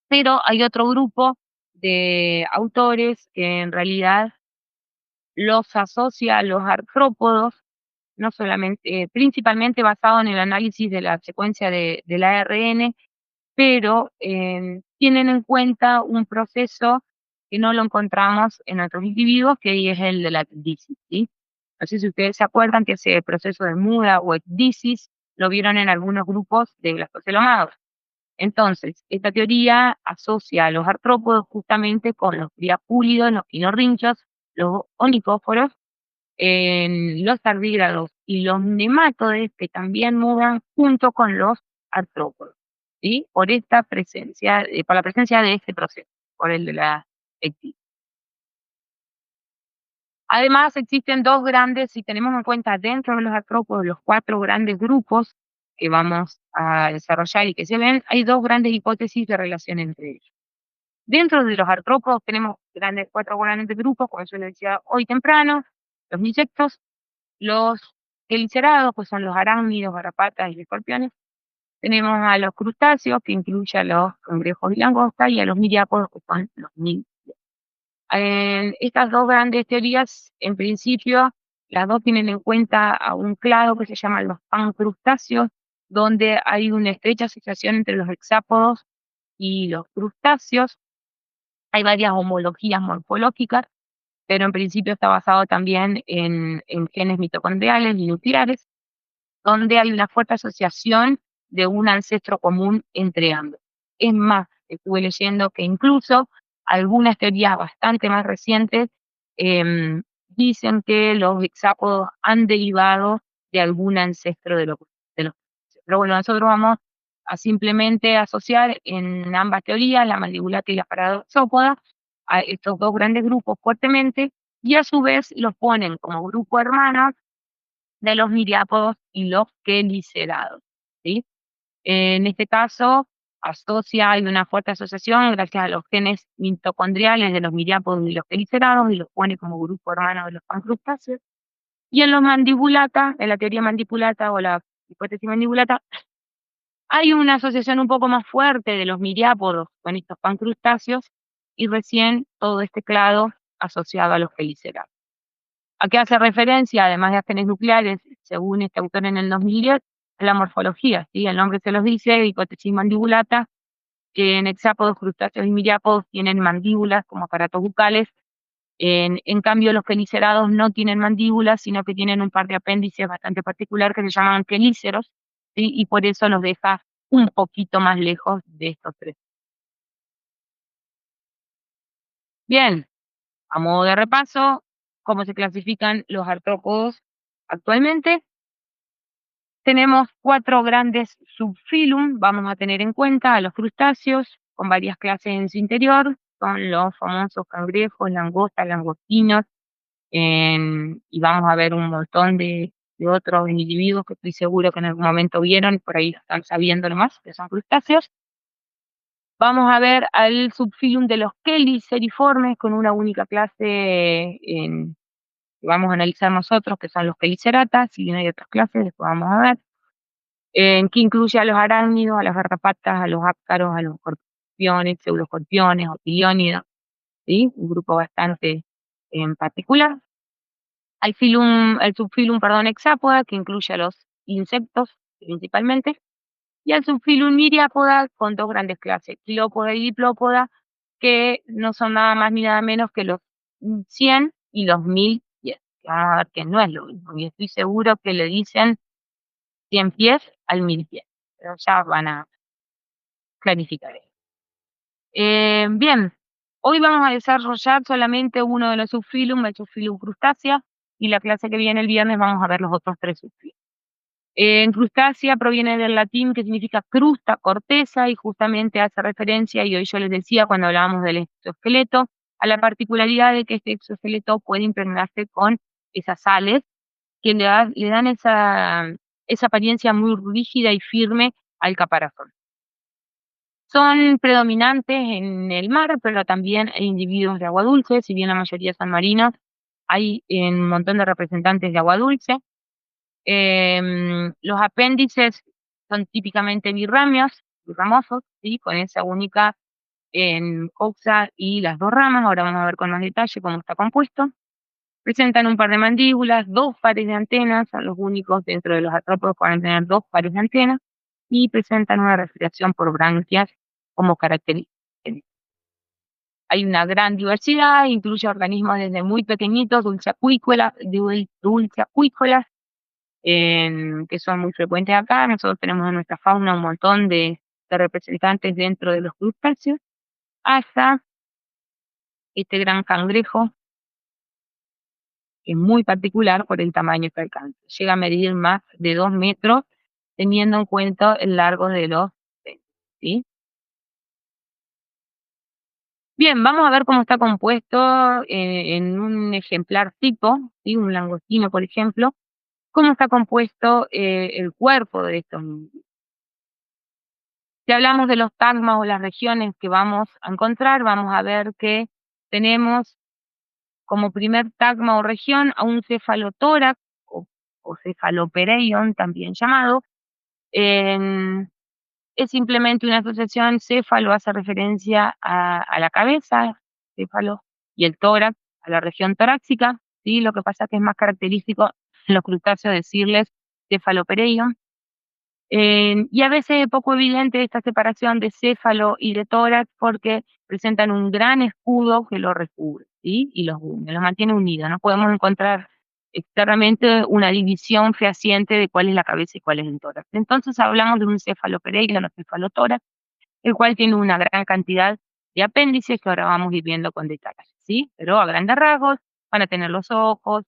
Pero hay otro grupo de autores que en realidad los asocia a los artrópodos, no solamente, principalmente basado en el análisis de la secuencia del ARN, pero tienen en cuenta un proceso que no lo encontramos en otros individuos, que es el de la ecdisis, ¿sí? No sé si ustedes se acuerdan que ese proceso de muda o ecdisis lo vieron en algunos grupos de blastocelomados. Entonces, esta teoría asocia a los artrópodos justamente con los priapúlidos, los quinorrinchos, los onicóforos, los tardígrados y los nemátodes, que también mudan junto con los artrópodos, ¿sí? Por esta presencia, por la presencia de este proceso, por el de la ecdisis. Además, existen dos grandes, si tenemos en cuenta dentro de los artrópodos los cuatro grandes grupos que vamos a desarrollar y que se ven, hay dos grandes hipótesis de relación entre ellos. Dentro de los artrópodos tenemos cuatro grandes grupos, como yo les decía hoy temprano: los insectos, los quelicerados, pues son los arácnidos, garrapatas y escorpiones. Tenemos a los crustáceos, que incluye a los cangrejos y langostas, y a los miriápodos, que son los niños. Estas dos grandes teorías, en principio, las dos tienen en cuenta a un clado que se llama los pancrustáceos, donde hay una estrecha asociación entre los hexápodos y los crustáceos. Hay varias homologías morfológicas, pero en principio está basado también en genes mitocondriales y nucleares, donde hay una fuerte asociación de un ancestro común entre ambos. Es más, estuve leyendo que incluso algunas teorías bastante más recientes dicen que los hexápodos han derivado de algún ancestro de los. Pero bueno, nosotros vamos a simplemente asociar en ambas teorías, la mandibulata y la paradoxópoda, a estos dos grandes grupos fuertemente, y a su vez los ponen como grupo hermano de los miriápodos y los quelicerados, ¿sí? En este caso, hay una fuerte asociación gracias a los genes mitocondriales de los miriápodos y los quelicerados y los pone como grupo hermano de los pancrustáceos. Y en los mandibulata, en la teoría mandibulata o la hipótesis mandibulata, hay una asociación un poco más fuerte de los miriápodos con estos pancrustáceos y recién todo este clado asociado a los quelicerados. ¿A qué hace referencia, además de a genes nucleares, según este autor en el 2010? La morfología, ¿sí? El nombre se los dice, hipótesis mandibulata, que en hexápodos, crustáceos y miriápodos tienen mandíbulas como aparatos bucales. En cambio, los quelicerados no tienen mandíbulas, sino que tienen un par de apéndices bastante particular que se llaman quelíceros, ¿sí? Y por eso los deja un poquito más lejos de estos tres. Bien, a modo de repaso, ¿cómo se clasifican los artrópodos actualmente? Tenemos 4 grandes subfilum, vamos a tener en cuenta a los crustáceos, con varias clases en su interior, son los famosos cangrejos, langostas, langostinos, y vamos a ver un montón de otros individuos que estoy seguro que en algún momento vieron, y por ahí están sabiendo nomás que son crustáceos. Vamos a ver al subfilum de los cheliceriformes con una única clase que vamos a analizar nosotros, que son los cheliceratas, si bien hay otras clases, después vamos a ver. Que incluye a los arácnidos, a las garrapatas, a los ácaros, a los escorpiones, pseudoscorpiones, opiliónidos, ¿sí? Un grupo bastante en particular. Al subfilum, perdón, hexápoda, que incluye a los insectos principalmente, y al subfilum miriápoda, con 2 grandes clases, quilópoda y diplópoda, que no son nada más ni nada menos que los 100 y los 1000 pies. Vamos a ver que no es lo mismo, y estoy seguro que le dicen 100 pies al 1000 pies, pero ya van a clarificar eso. Bien, hoy vamos a desarrollar solamente uno de los subfilum, el subfilum crustácea, y la clase que viene el viernes vamos a ver los otros 3 subfilum. En crustácea proviene del latín que significa crusta, corteza, y justamente hace referencia, y hoy yo les decía cuando hablábamos del exoesqueleto, a la particularidad de que este exoesqueleto puede impregnarse con esas sales que le dan esa apariencia muy rígida y firme al caparazón. Son predominantes en el mar, pero también hay individuos de agua dulce, si bien la mayoría son marinos, hay un montón de representantes de agua dulce. Los apéndices son típicamente birramosos, ¿sí? Con esa única coxa y las 2 ramas, ahora vamos a ver con más detalle cómo está compuesto. Presentan un par de mandíbulas, 2 pares de antenas, son los únicos dentro de los artrópodos que van a tener 2 pares de antenas, y presentan una respiración por branquias como característica. Hay una gran diversidad, incluye organismos desde muy pequeñitos, dulceacuícolas, que son muy frecuentes acá. Nosotros tenemos en nuestra fauna un montón de representantes dentro de los crustáceos, hasta este gran cangrejo, que es muy particular por el tamaño que alcanza. Llega a medir más de 2 metros, teniendo en cuenta el largo de los dedos, ¿sí? Bien, vamos a ver cómo está compuesto en un ejemplar tipo, ¿sí? Un langostino, por ejemplo, cómo está compuesto el cuerpo de estos. Si hablamos de los tagmas o las regiones que vamos a encontrar, vamos a ver que tenemos como primer tagma o región a un cefalotórax o cefalopereion, también llamado. Es simplemente una asociación, céfalo hace referencia a la cabeza, céfalo, y el tórax a la región torácica, ¿sí? Lo que pasa es que es más característico en los crustáceos decirles cefalopereion. Y a veces es poco evidente esta separación de céfalo y de tórax porque presentan un gran escudo que lo recubre, ¿sí? Y los une, los mantiene unidos. No podemos encontrar externamente una división fehaciente de cuál es la cabeza y cuál es el tórax. Entonces hablamos de un cefalopereion o cefalotórax, el cual tiene una gran cantidad de apéndices que ahora vamos a ir viendo con detalle, ¿sí? Pero a grandes rasgos van a tener los ojos,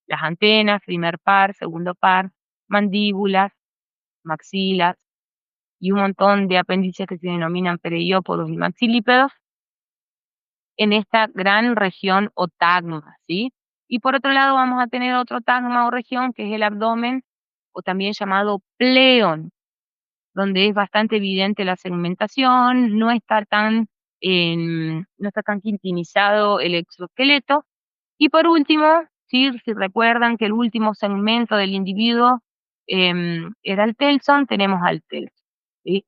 las antenas, primer par, segundo par, mandíbulas, maxilas y un montón de apéndices que se denominan pereiópodos y maxilípedos en esta gran región o tagma, ¿sí? Y por otro lado vamos a tener otro tagma o región que es el abdomen, o también llamado pleón, donde es bastante evidente la segmentación, no está tan quintinizado el exoesqueleto. Y por último, ¿sí? Si recuerdan que el último segmento del individuo era el telson, tenemos al telson, ¿sí?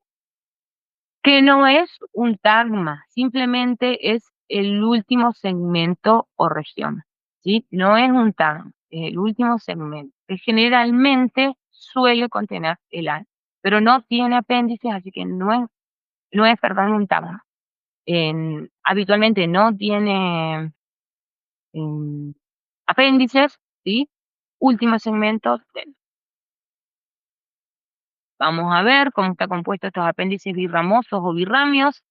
Que no es un tagma, simplemente es el último segmento o región, ¿sí? No es un tagma, es el último segmento, que generalmente suele contener el ano, pero no tiene apéndices, así que no es, perdón, un tagma. Habitualmente no tiene em, apéndices, ¿sí? Último segmento. Vamos a ver cómo está compuesto estos apéndices birramosos o birramios.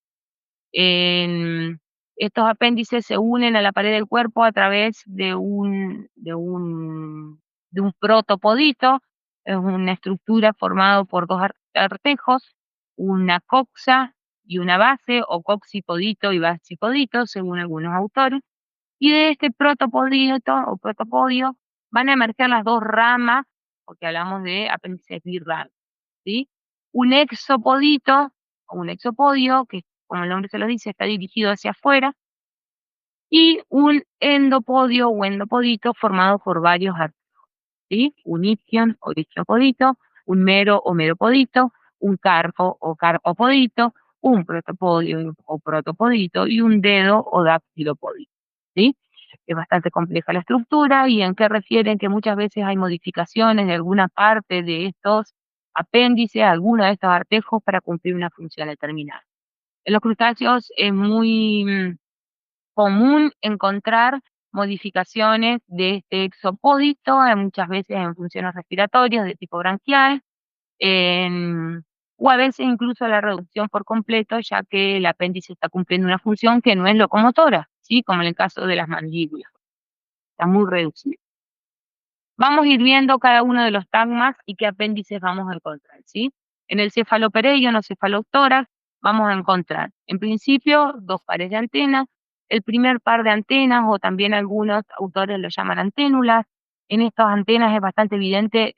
En- Estos apéndices se unen a la pared del cuerpo a través de un protopodito. Es una estructura formada por dos artejos, una coxa y una base, o coxipodito y basipodito, según algunos autores. Y de este protopodito o protopodio van a emerger las dos ramas, porque hablamos de apéndices birramios, ¿sí? Un exopodito o un exopodio, que como el nombre se lo dice, está dirigido hacia afuera, y un endopodio o endopodito formado por varios artejos, ¿sí? Un isquion o isquiopodito, un mero o meropodito, un carpo o carpopodito, un protopodio o protopodito y un dedo o dactilopodito, ¿sí? Es bastante compleja la estructura. ¿Y en qué refieren? Que muchas veces hay modificaciones de alguna parte de estos apéndices, alguna de estos artejos para cumplir una función determinada. En los crustáceos es muy común encontrar modificaciones de este exopódito, muchas veces en funciones respiratorias de tipo branquial, en- o a veces incluso la reducción por completo, ya que el apéndice está cumpliendo una función que no es locomotora, ¿sí? Como en el caso de las mandíbulas, está muy reducido. Vamos a ir viendo cada uno de los tagmas y qué apéndices vamos a encontrar, ¿sí? En el cefalopereion o cefalotórax vamos a encontrar, en principio, dos pares de antenas. El primer par de antenas, o también algunos autores lo llaman anténulas. En estas antenas es bastante evidente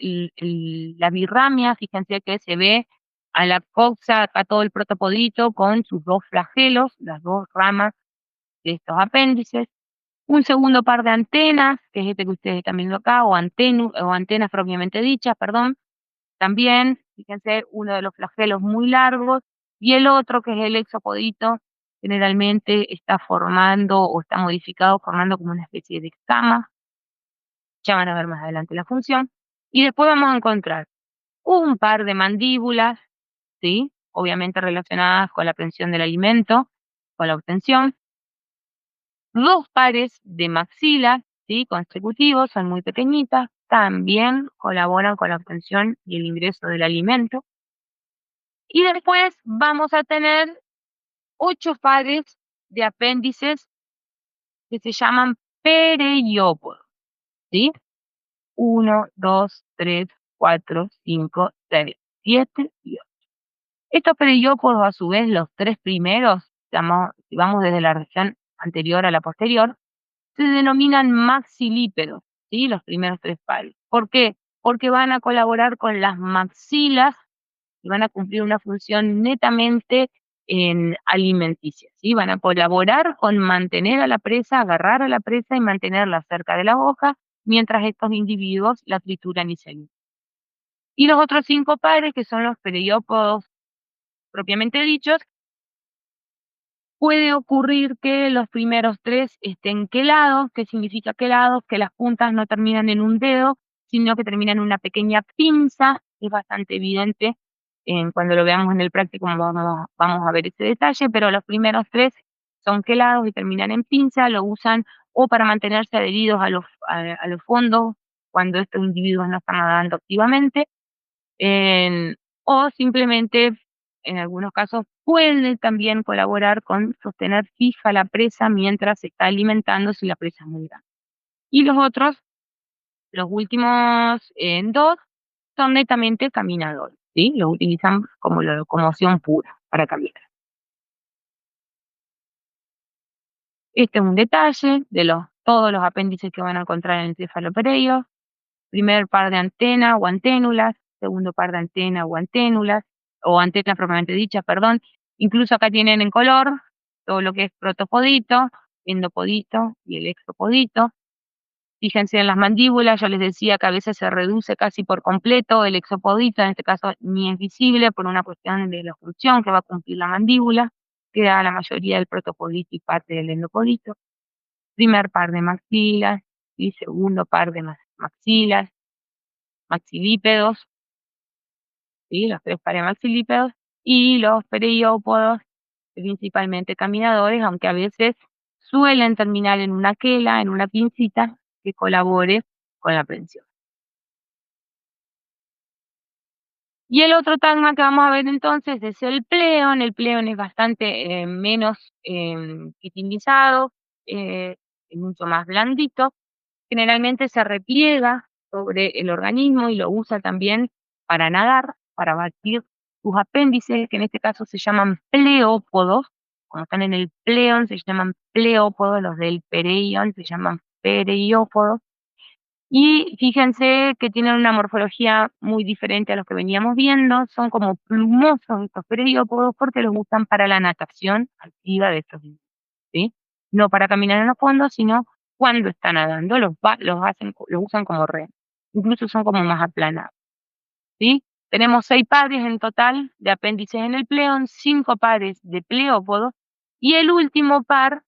la birramia. Fíjense que se ve a la coxa, acá todo el protopodito con sus dos flagelos, las dos ramas de estos apéndices. Un segundo par de antenas, que es este que ustedes están viendo acá, o antenas propiamente dichas, perdón. También, fíjense, uno de los flagelos muy largos, y el otro, que es el exopodito, generalmente está formando o está modificado formando como una especie de escama. Ya van a ver más adelante la función. Y después vamos a encontrar un par de mandíbulas, ¿sí? Obviamente relacionadas con la obtención del alimento, con la obtención. Dos pares de maxilas, ¿sí? Consecutivos, son muy pequeñitas, también colaboran con la obtención y el ingreso del alimento. Y después vamos a tener 8 pares de apéndices que se llaman pereiópodos, ¿sí? 1, 2, 3, 4, 5, 6, 7 y 8. Estos pereiópodos, a su vez, los tres primeros, si vamos desde la región anterior a la posterior, se denominan maxilípedos, ¿sí? Los primeros tres pares. ¿Por qué? Porque van a colaborar con las maxilas y van a cumplir una función netamente alimenticia, ¿sí? Van a colaborar con mantener a la presa, agarrar a la presa y mantenerla cerca de la boca, mientras estos individuos la trituran y se alimentan. Y los otros 5 pares, que son los pereiópodos propiamente dichos, puede ocurrir que los primeros 3 estén quelados. ¿Qué significa quelados? Que las puntas no terminan en un dedo, sino que terminan en una pequeña pinza. Es bastante evidente cuando lo veamos en el práctico, vamos a ver ese detalle, pero los primeros 3 son quelados y terminan en pinza. Lo usan o para mantenerse adheridos a los fondos cuando estos individuos no están nadando activamente, en- o simplemente, en algunos casos, puede también colaborar con sostener fija la presa mientras se está alimentando, si la presa es muy grande. Y los otros, los últimos dos, son netamente caminadores, ¿sí? Los utilizan como la locomoción pura para caminar. Este es un detalle de los todos los apéndices que van a encontrar en el cefalopereio. Primer par de antena o anténulas, segundo par de antena o anténulas, o antenas propiamente dichas, perdón. Incluso acá tienen en color todo lo que es protopodito, endopodito y el exopodito. Fíjense en las mandíbulas, yo les decía que a veces se reduce casi por completo el exopodito, en este caso ni es visible por una cuestión de la función que va a cumplir la mandíbula, queda la mayoría del protopodito y parte del endopodito. Primer par de maxilas y segundo par de maxilas, maxilípedos, ¿sí? Los tres pares maxilípedos y los pereiópodos, principalmente caminadores, aunque a veces suelen terminar en una quela, en una pincita que colabore con la prensión. Y el otro tagma que vamos a ver entonces es el pleón. El pleón es bastante menos quitinizado, es mucho más blandito. Generalmente se repliega sobre el organismo y lo usa también para nadar, para batir sus apéndices, que en este caso se llaman pleópodos. Cuando están en el pleón se llaman pleópodos, los del pereión se llaman pereiópodos. Y fíjense que tienen una morfología muy diferente a los que veníamos viendo, son como plumosos estos pereiópodos porque los usan para la natación activa de estos individuos, ¿sí? No para caminar en los fondos, sino cuando están nadando, los usan como remo, incluso son como más aplanados, ¿sí? Tenemos 6 pares en total de apéndices en el pleón, 5 pares de pleópodos, y el último par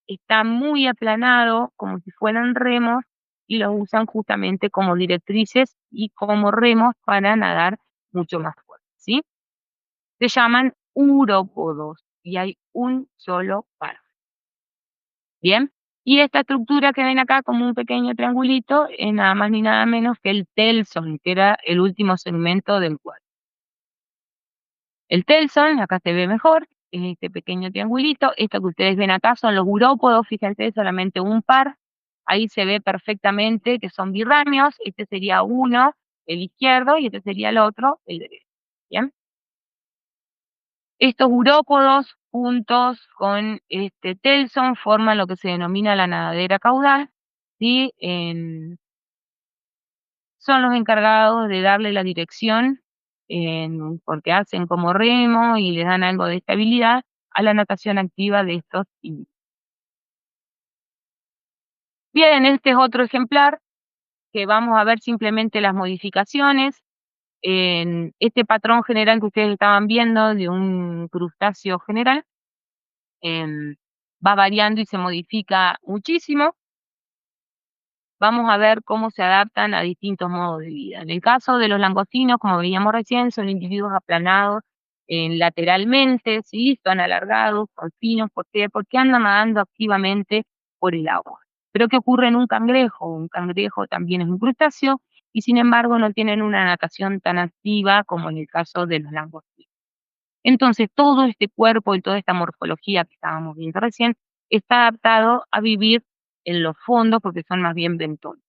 está muy aplanado, como si fueran remos, y los usan justamente como directrices y como remos para nadar mucho más fuerte, ¿sí? Se llaman urópodos y hay un solo par. ¿Bien? Y esta estructura que ven acá como un pequeño triangulito es nada más ni nada menos que el telson, que era el último segmento del cuerpo. El telson, acá se ve mejor, es este pequeño triangulito. Esto que ustedes ven acá son los urópodos, fíjense, solamente un par. Ahí se ve perfectamente que son birramios. Este sería uno, el izquierdo, y este sería el otro, el derecho. ¿Bien? Estos urópodos juntos con este telson forman lo que se denomina la nadadera caudal, ¿sí? Son los encargados de darle la dirección, porque hacen como remo y le dan algo de estabilidad a la natación activa de estos individuos. Bien, este es otro ejemplar que vamos a ver simplemente las modificaciones. En este patrón general que ustedes estaban viendo de un crustáceo general, va variando y se modifica muchísimo. Vamos a ver cómo se adaptan a distintos modos de vida. En el caso de los langostinos, como veíamos recién, son individuos aplanados lateralmente, ¿sí? Son alargados, son finos. ¿Por qué? Porque andan nadando activamente por el agua. Pero ¿qué ocurre en un cangrejo? Un cangrejo también es un crustáceo y sin embargo no tienen una natación tan activa como en el caso de los langostinos. Entonces, todo este cuerpo y toda esta morfología que estábamos viendo recién está adaptado a vivir en los fondos porque son más bien bentones.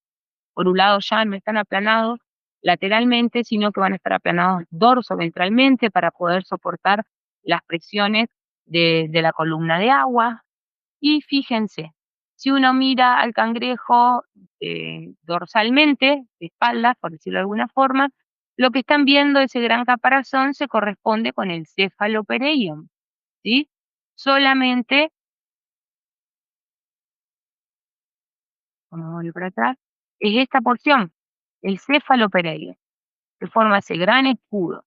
Por un lado ya no están aplanados lateralmente, sino que van a estar aplanados dorso-ventralmente para poder soportar las presiones de la columna de agua. Y fíjense, si uno mira al cangrejo dorsalmente, de espaldas, por decirlo de alguna forma, lo que están viendo, ese gran caparazón, se corresponde con el cefalopereion, ¿sí? Solamente, vamos a volver para atrás, es esta porción, el cefalopereion, que forma ese gran escudo.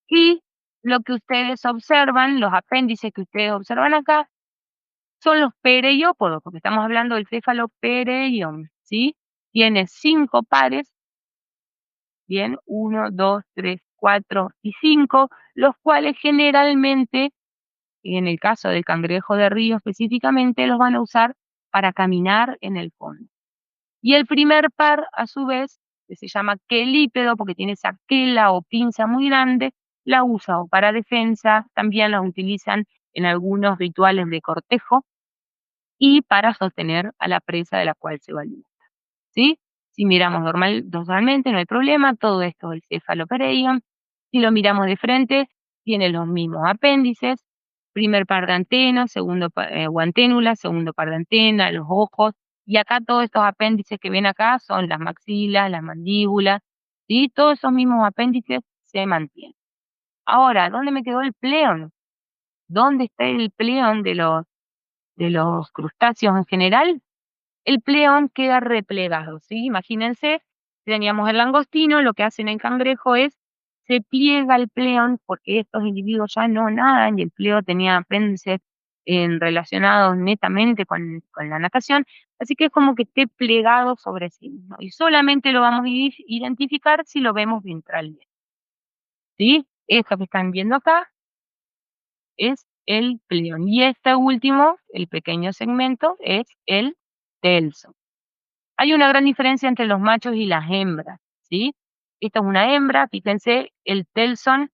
Y lo que ustedes observan, los apéndices que ustedes observan acá, son los pereiópodos, porque estamos hablando del cefalopereion, ¿sí? Tiene 5 pares, bien, 1, 2, 3, 4 y 5, los cuales generalmente, en el caso del cangrejo de río específicamente, los van a usar para caminar en el fondo. Y el primer par, a su vez, que se llama quelípedo, porque tiene esa quela o pinza muy grande, la usa o para defensa, también la utilizan en algunos rituales de cortejo, y para sostener a la presa de la cual se va a alimentar, ¿sí? Si miramos dorsalmente no hay problema, todo esto es el cefalopereion. Si lo miramos de frente, tiene los mismos apéndices, primer par de antenas, segundo o anténula, segundo par de antenas, los ojos, y acá todos estos apéndices que ven acá son las maxilas, las mandíbulas, ¿sí? Todos esos mismos apéndices se mantienen. Ahora, ¿dónde me quedó el pleón? ¿Dónde está el pleón de los crustáceos en general? El pleón queda replegado, ¿sí? Imagínense, si teníamos el langostino, lo que hacen en cangrejo es, se pliega el pleón, porque estos individuos ya no nadan, y el pleón tenía apéndices relacionados netamente con la natación, así que es como que esté plegado sobre sí mismo, y solamente lo vamos a identificar si lo vemos ventralmente, ¿sí? Esto que están viendo acá es el pleón, y este último, el pequeño segmento, es el telson. Hay una gran diferencia entre los machos y las hembras, ¿sí? Esta es una hembra, fíjense, el telson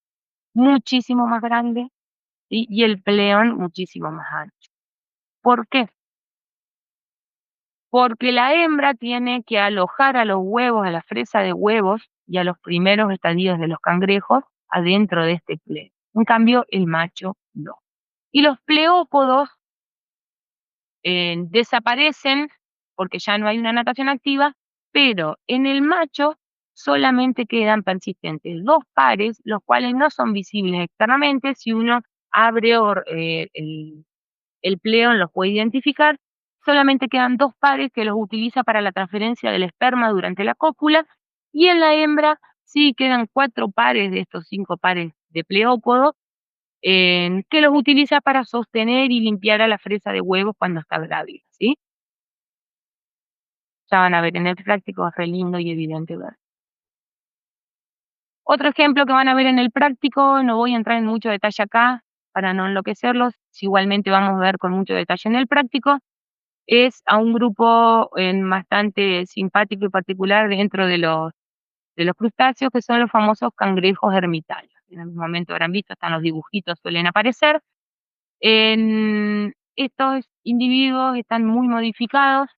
muchísimo más grande, ¿sí? Y el pleón muchísimo más ancho. ¿Por qué? Porque la hembra tiene que alojar a los huevos, a la fresa de huevos y a los primeros estadios de los cangrejos adentro de este pleón. En cambio, el macho no. Y los pleópodos desaparecen porque ya no hay una natación activa, pero en el macho solamente quedan persistentes 2 pares, los cuales no son visibles externamente. Si uno abre el pleón los puede identificar. Solamente quedan 2 pares que los utiliza para la transferencia del esperma durante la cópula, y en la hembra sí quedan 4 pares de estos 5 pares de pleópodos, que los utiliza para sostener y limpiar a la fresa de huevos cuando está grávida, ¿sí? Ya van a ver en el práctico, es re lindo y evidente ver. Otro ejemplo que van a ver en el práctico, no voy a entrar en mucho detalle acá para no enloquecerlos, si igualmente vamos a ver con mucho detalle en el práctico, es a un grupo bastante simpático y particular dentro de los crustáceos, que son los famosos cangrejos ermitaños. En algún momento habrán visto, están los dibujitos, suelen aparecer. Estos individuos están muy modificados.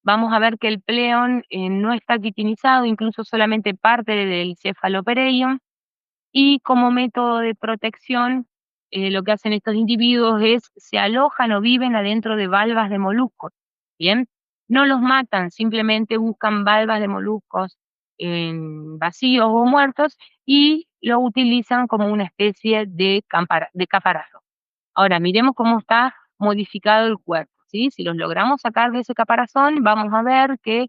Vamos a ver que el pleón no está quitinizado, incluso solamente parte del cephalopereion, y como método de protección, lo que hacen estos individuos es se alojan o viven adentro de valvas de moluscos, ¿bien? No los matan, simplemente buscan valvas de moluscos vacíos o muertos y lo utilizan como una especie de caparazón. Ahora, miremos cómo está modificado el cuerpo, ¿sí? Si los logramos sacar de ese caparazón, vamos a ver que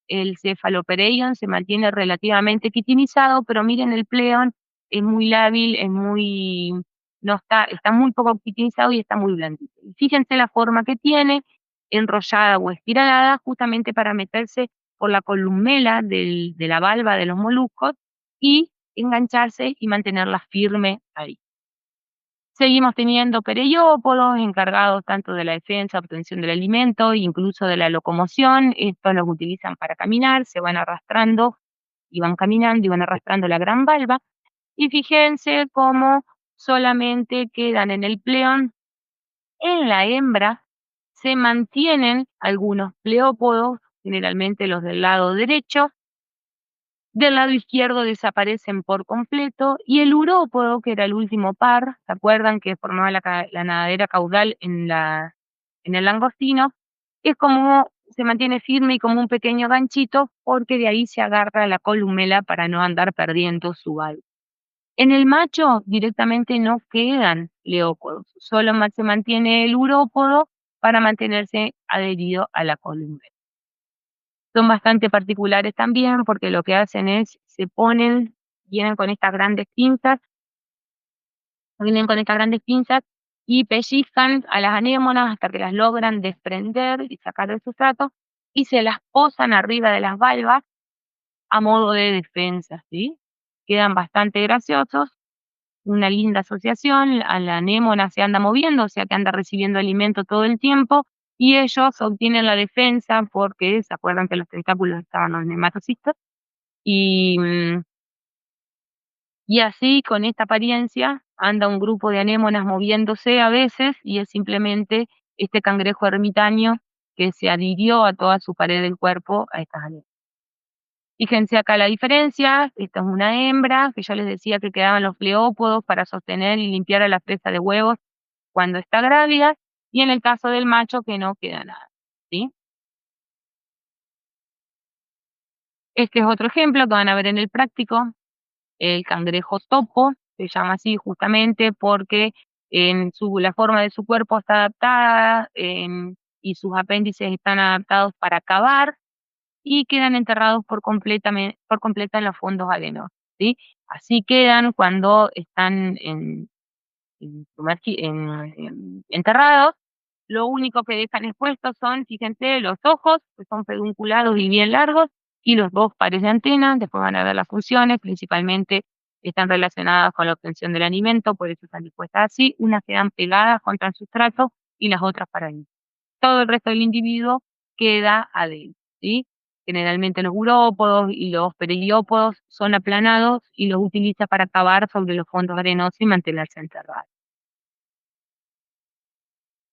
el cephalopereion se mantiene relativamente quitinizado, pero miren el pleón, es muy lábil, no está muy poco quitinizado y está muy blandito. Y fíjense la forma que tiene, enrollada o espiralada, justamente para meterse por la columela de la valva de los moluscos y engancharse y mantenerla firme ahí. Seguimos teniendo perellópodos encargados tanto de la defensa, obtención del alimento, incluso de la locomoción. Estos los utilizan para caminar, se van arrastrando y van caminando y van arrastrando la gran valva. Y fíjense cómo solamente quedan en el pleón. En la hembra se mantienen algunos pleópodos, generalmente los del lado derecho. Del lado izquierdo desaparecen por completo, y el urópodo, que era el último par, ¿se acuerdan que formaba la nadadera caudal en el langostino? Es como se mantiene firme y como un pequeño ganchito, porque de ahí se agarra la columela para no andar perdiendo su valva. En el macho directamente no quedan leópodos, solo se mantiene el urópodo para mantenerse adherido a la columela. Son bastante particulares también, porque lo que hacen es, vienen con estas grandes pinzas, vienen con estas grandes pinzas y pellizcan a las anémonas hasta que las logran desprender y sacar del sustrato, y se las posan arriba de las valvas a modo de defensa, ¿sí? Quedan bastante graciosos, una linda asociación, a la anémona se anda moviendo, o sea que anda recibiendo alimento todo el tiempo, y ellos obtienen la defensa porque se acuerdan que los tentáculos estaban los nematocistos, y, y así con esta apariencia anda un grupo de anémonas moviéndose a veces, y es simplemente este cangrejo ermitaño que se adhirió a toda su pared del cuerpo a estas anémonas. Fíjense acá la diferencia, esta es una hembra, que yo les decía que quedaban los pleópodos para sostener y limpiar a la presa de huevos cuando está grávida, y en el caso del macho que no queda nada, ¿sí? Este es otro ejemplo que van a ver en el práctico, el cangrejo topo, se llama así justamente porque la forma de su cuerpo está adaptada, y sus apéndices están adaptados para cavar y quedan enterrados por completa en los fondos arenosos, ¿sí? Así quedan cuando están enterrados. Lo único que dejan expuestos son, fíjense, los ojos, que son pedunculados y bien largos, y los dos pares de antenas. Después van a ver las funciones, principalmente están relacionadas con la obtención del alimento, por eso están dispuestas así. Unas quedan pegadas contra el sustrato y las otras para ahí. Todo el resto del individuo queda adentro, ¿sí? Generalmente los urópodos y los periópodos son aplanados y los utiliza para cavar sobre los fondos arenosos y mantenerse enterrados.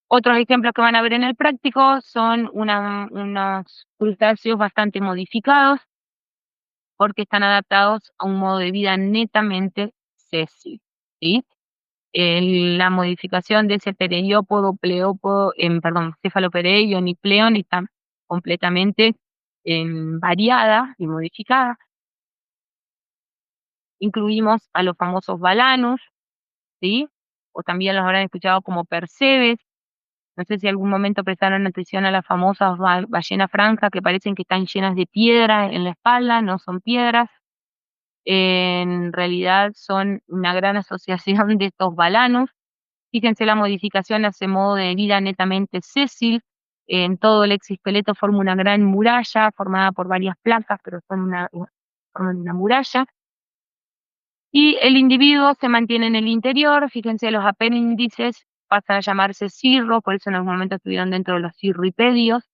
Otros ejemplos que van a ver en el práctico son unos crustáceos bastante modificados porque están adaptados a un modo de vida netamente sésil, ¿sí? La modificación de ese pereiópodo, cefalopereion y pleón está completamente variada y modificada. Incluimos a los famosos balanus, ¿sí? O también los habrán escuchado como percebes. No sé si algún momento prestaron atención a las famosas ballenas francas que parecen que están llenas de piedra en la espalda, no son piedras. En realidad son una gran asociación de estos balanus. Fíjense la modificación a ese modo de vida netamente sésil. En todo el exoesqueleto forma una gran muralla formada por varias placas, pero forman una muralla. Y el individuo se mantiene en el interior. Fíjense, los apéndices pasan a llamarse cirros, por eso en algún momento estuvieron dentro de los cirripedios,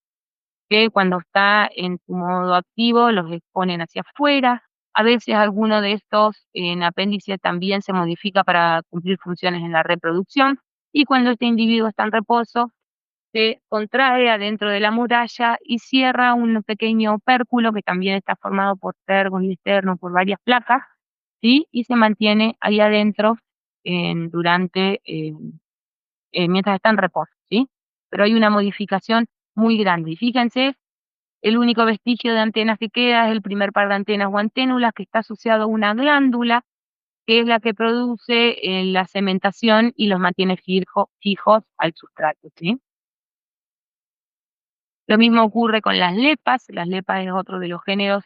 que cuando está en su modo activo los exponen hacia afuera. A veces alguno de estos en apéndice también se modifica para cumplir funciones en la reproducción, y cuando este individuo está en reposo, se contrae adentro de la muralla y cierra un pequeño opérculo que también está formado por tergos y esternos, por varias placas, ¿sí? Y se mantiene ahí adentro mientras está en reposo, ¿sí? Pero hay una modificación muy grande. Y fíjense, el único vestigio de antenas que queda es el primer par de antenas o anténulas, que está asociado a una glándula, que es la que produce la cementación y los mantiene fijos al sustrato, ¿sí? Lo mismo ocurre con las lepas es otro de los géneros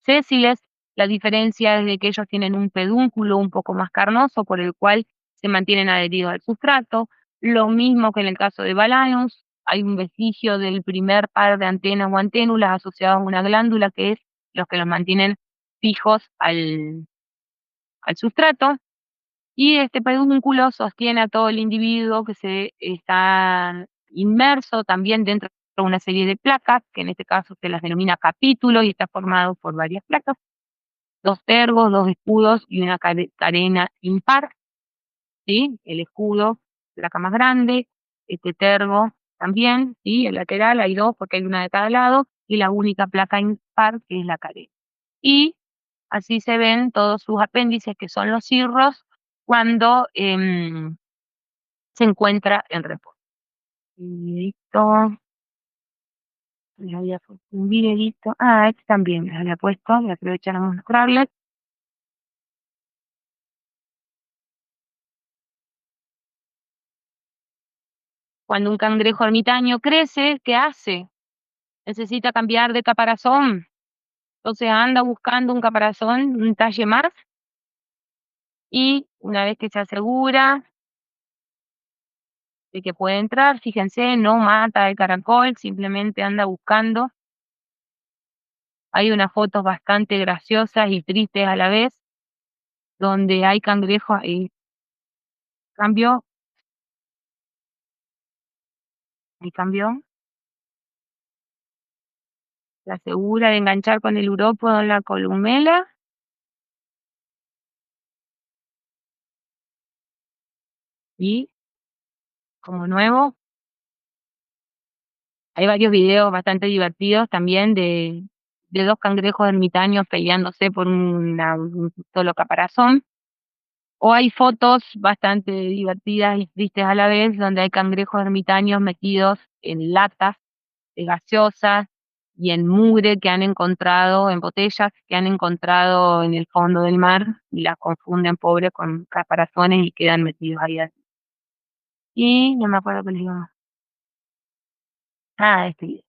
sésiles. La diferencia es de que ellos tienen un pedúnculo un poco más carnoso por el cual se mantienen adheridos al sustrato. Lo mismo que en el caso de Balanus, hay un vestigio del primer par de antenas o anténulas asociados a una glándula que es los que los mantienen fijos al sustrato. Y este pedúnculo sostiene a todo el individuo que se está inmerso también dentro de una serie de placas, que en este caso se las denomina capítulo y está formado por varias placas, dos tergos, dos escudos y una carena impar, ¿sí? El escudo, placa más grande, este tergo también, ¿sí? El lateral, hay dos porque hay una de cada lado, y la única placa impar que es la carena. Y así se ven todos sus apéndices, que son los cirros, cuando se encuentra en reposo. Listo. Les había puesto un videito. Ah, este también les había puesto. Voy a aprovechar a mostrarles. Cuando un cangrejo ermitaño crece, ¿qué hace? Necesita cambiar de caparazón. Entonces anda buscando un caparazón, un talle más. Y una vez que se asegura de que puede entrar, fíjense, no mata al caracol, simplemente anda buscando. Hay unas fotos bastante graciosas y tristes a la vez, donde hay cangrejos ahí. Cambio, ahí cambió. Se asegura de enganchar con el urópodo en la columela. Y, como nuevo, hay varios videos bastante divertidos también de 2 cangrejos ermitaños peleándose por un solo caparazón, o hay fotos bastante divertidas y tristes a la vez, donde hay cangrejos ermitaños metidos en latas de gaseosas y en mugre que han encontrado, en botellas que han encontrado en el fondo del mar, y las confunden, pobre, con caparazones y quedan metidos ahí adentro. Y no me acuerdo qué les digo más. Ah, este video.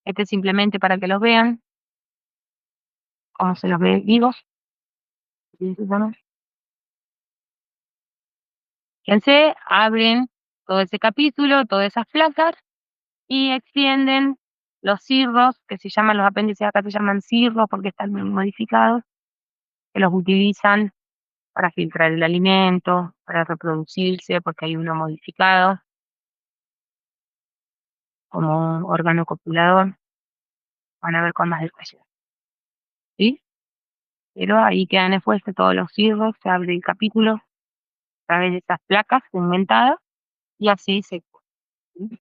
Este es simplemente para que los vean, cómo se los ve vivos. ¿Sí se llama? Fíjense, abren todo ese capítulo, todas esas placas, y extienden los cirros, que se llaman los apéndices, acá se llaman cirros porque están muy modificados, que los utilizan para filtrar el alimento, para reproducirse, porque hay uno modificado como órgano copulador. Van a ver con más detalle, ¿sí? Pero ahí quedan expuestos todos los cirros, se abre el capítulo a través de estas placas segmentadas y así se... ¿sí?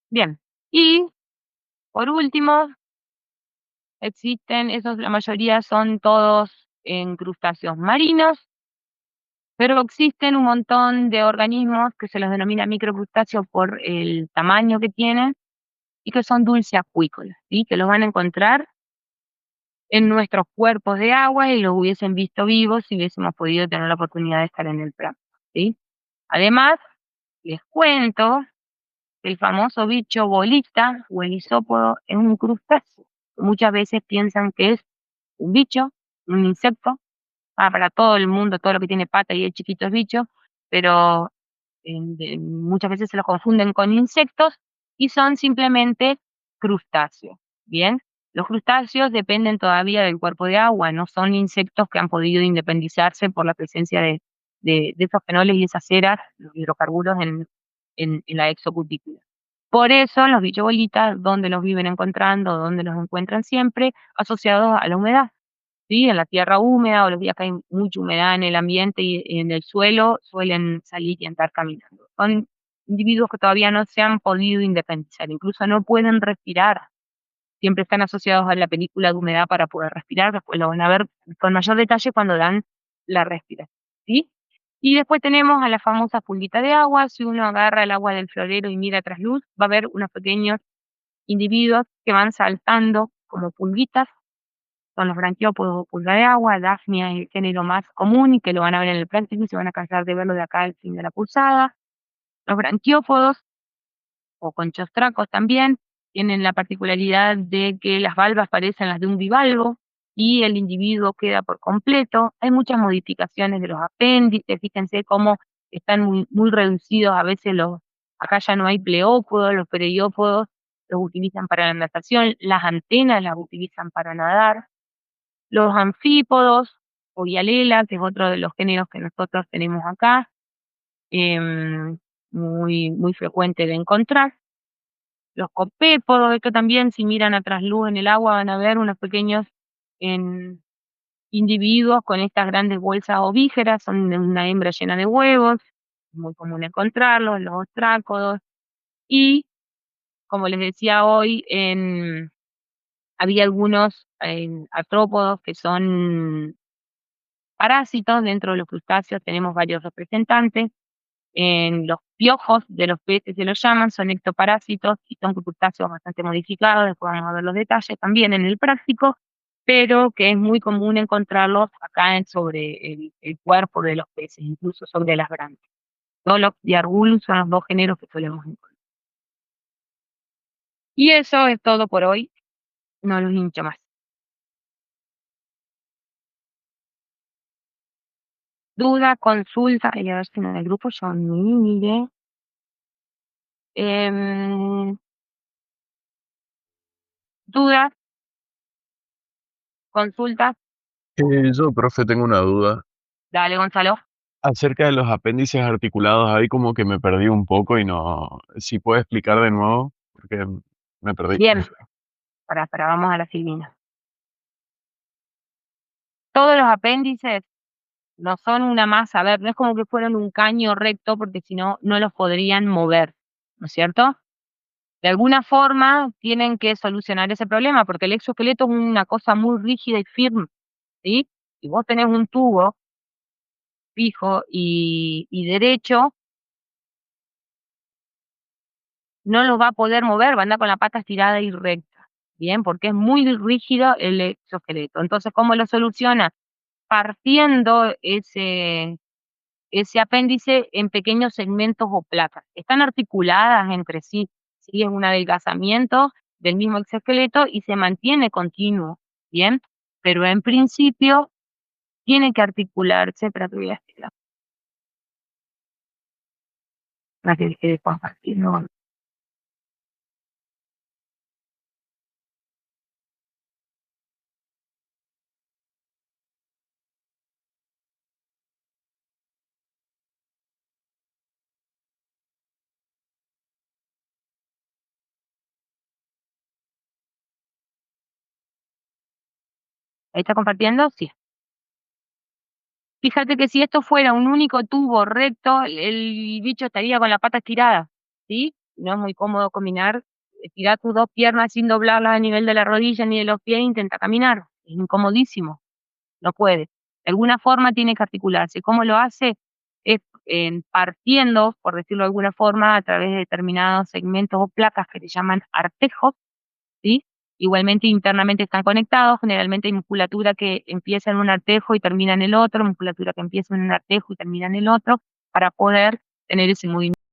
Bien, y por último, existen, esos, la mayoría son todos en crustáceos marinos, pero existen un montón de organismos que se los denomina microcrustáceos por el tamaño que tienen y que son dulceacuícolas, ¿sí? Que los van a encontrar en nuestros cuerpos de agua y los hubiesen visto vivos si hubiésemos podido tener la oportunidad de estar en el plan, ¿sí? Además, les cuento que el famoso bicho bolita o el isópodo es un crustáceo. Muchas veces piensan que es un bicho, un insecto, para todo el mundo, todo lo que tiene pata y es chiquito es bicho, pero muchas veces se los confunden con insectos y son simplemente crustáceos. Bien, los crustáceos dependen todavía del cuerpo de agua, no son insectos que han podido independizarse por la presencia de esos fenoles y esas ceras, los hidrocarburos en la exocutícula. Por eso los bichos bolitas, donde los viven encontrando, donde los encuentran siempre, asociados a la humedad. ¿Sí? En la tierra húmeda o los días que hay mucha humedad en el ambiente y en el suelo, suelen salir y andar caminando. Son individuos que todavía no se han podido independizar, incluso no pueden respirar. Siempre están asociados a la película de humedad para poder respirar, después lo van a ver con mayor detalle cuando dan la respiración, ¿sí? Y después tenemos a la famosa pulguita de agua. Si uno agarra el agua del florero y mira tras luz, va a ver unos pequeños individuos que van saltando como pulguitas, son los branquiópodos o pulga de agua. Daphnia es el género más común y que lo van a ver en el práctico y se van a cansar de verlo de acá al fin de la pulsada. Los branquiópodos o conchostracos también tienen la particularidad de que las valvas parecen las de un bivalvo y el individuo queda por completo. Hay muchas modificaciones de los apéndices, fíjense cómo están muy, muy reducidos a veces los, acá ya no hay pleópodos, los periópodos los utilizan para la natación, las antenas las utilizan para nadar. Los anfípodos o Vialela, que es otro de los géneros que nosotros tenemos acá, muy, muy frecuente de encontrar. Los copépodos, estos también, si miran a trasluz en el agua, van a ver unos pequeños en, individuos con estas grandes bolsas ovígeras, son de una hembra llena de huevos, es muy común encontrarlos, los ostrácodos, y como les decía hoy, había algunos artrópodos que son parásitos. Dentro de los crustáceos tenemos varios representantes. En los piojos de los peces se los llaman, son ectoparásitos y son crustáceos bastante modificados, después vamos a ver los detalles también en el práctico, pero que es muy común encontrarlos acá sobre el cuerpo de los peces, incluso sobre las branquias. Dolox y Argulus son los dos géneros que solemos encontrar. Y eso es todo por hoy, no los hincho más. Duda, consulta, y a ver si en el grupo yo ni miré. Em, Dudas, consultas, Yo, profe, tengo una duda. dale Gonzalo. Acerca de los apéndices articulados, ahí como que me perdí un poco y no, si puede explicar de nuevo, porque me perdí. Bien, vamos a la Silvina. Todos los apéndices no son una masa, a ver, no es como que fueran un caño recto, porque si no, no los podrían mover, ¿no es cierto? De alguna forma tienen que solucionar ese problema, porque el exoesqueleto es una cosa muy rígida y firme, ¿sí? Si vos tenés un tubo fijo y derecho, no lo va a poder mover, va a andar con la pata estirada y recta, ¿bien? Porque es muy rígido el exoesqueleto. Entonces, ¿cómo lo soluciona? Partiendo ese apéndice en pequeños segmentos o placas. Están articuladas entre sí, ¿sí? Es un adelgazamiento del mismo exoesqueleto y se mantiene continuo, ¿bien? Pero en principio tiene que articularse, para que voy a estirar, para que deje de compartir, ¿no? ¿Ahí está compartiendo? Sí. Fíjate que si esto fuera un único tubo recto, el bicho estaría con la pata estirada, ¿sí? No es muy cómodo caminar, estirar tus 2 piernas sin doblarlas a nivel de la rodilla ni de los pies e intenta caminar. Es incomodísimo, no puede. De alguna forma tiene que articularse. ¿Cómo lo hace? Es partiendo, por decirlo de alguna forma, a través de determinados segmentos o placas que se llaman artejos, ¿sí? Igualmente internamente están conectados, generalmente hay musculatura que empieza en un artejo y termina en el otro, musculatura que empieza en un artejo y termina en el otro, para poder tener ese movimiento.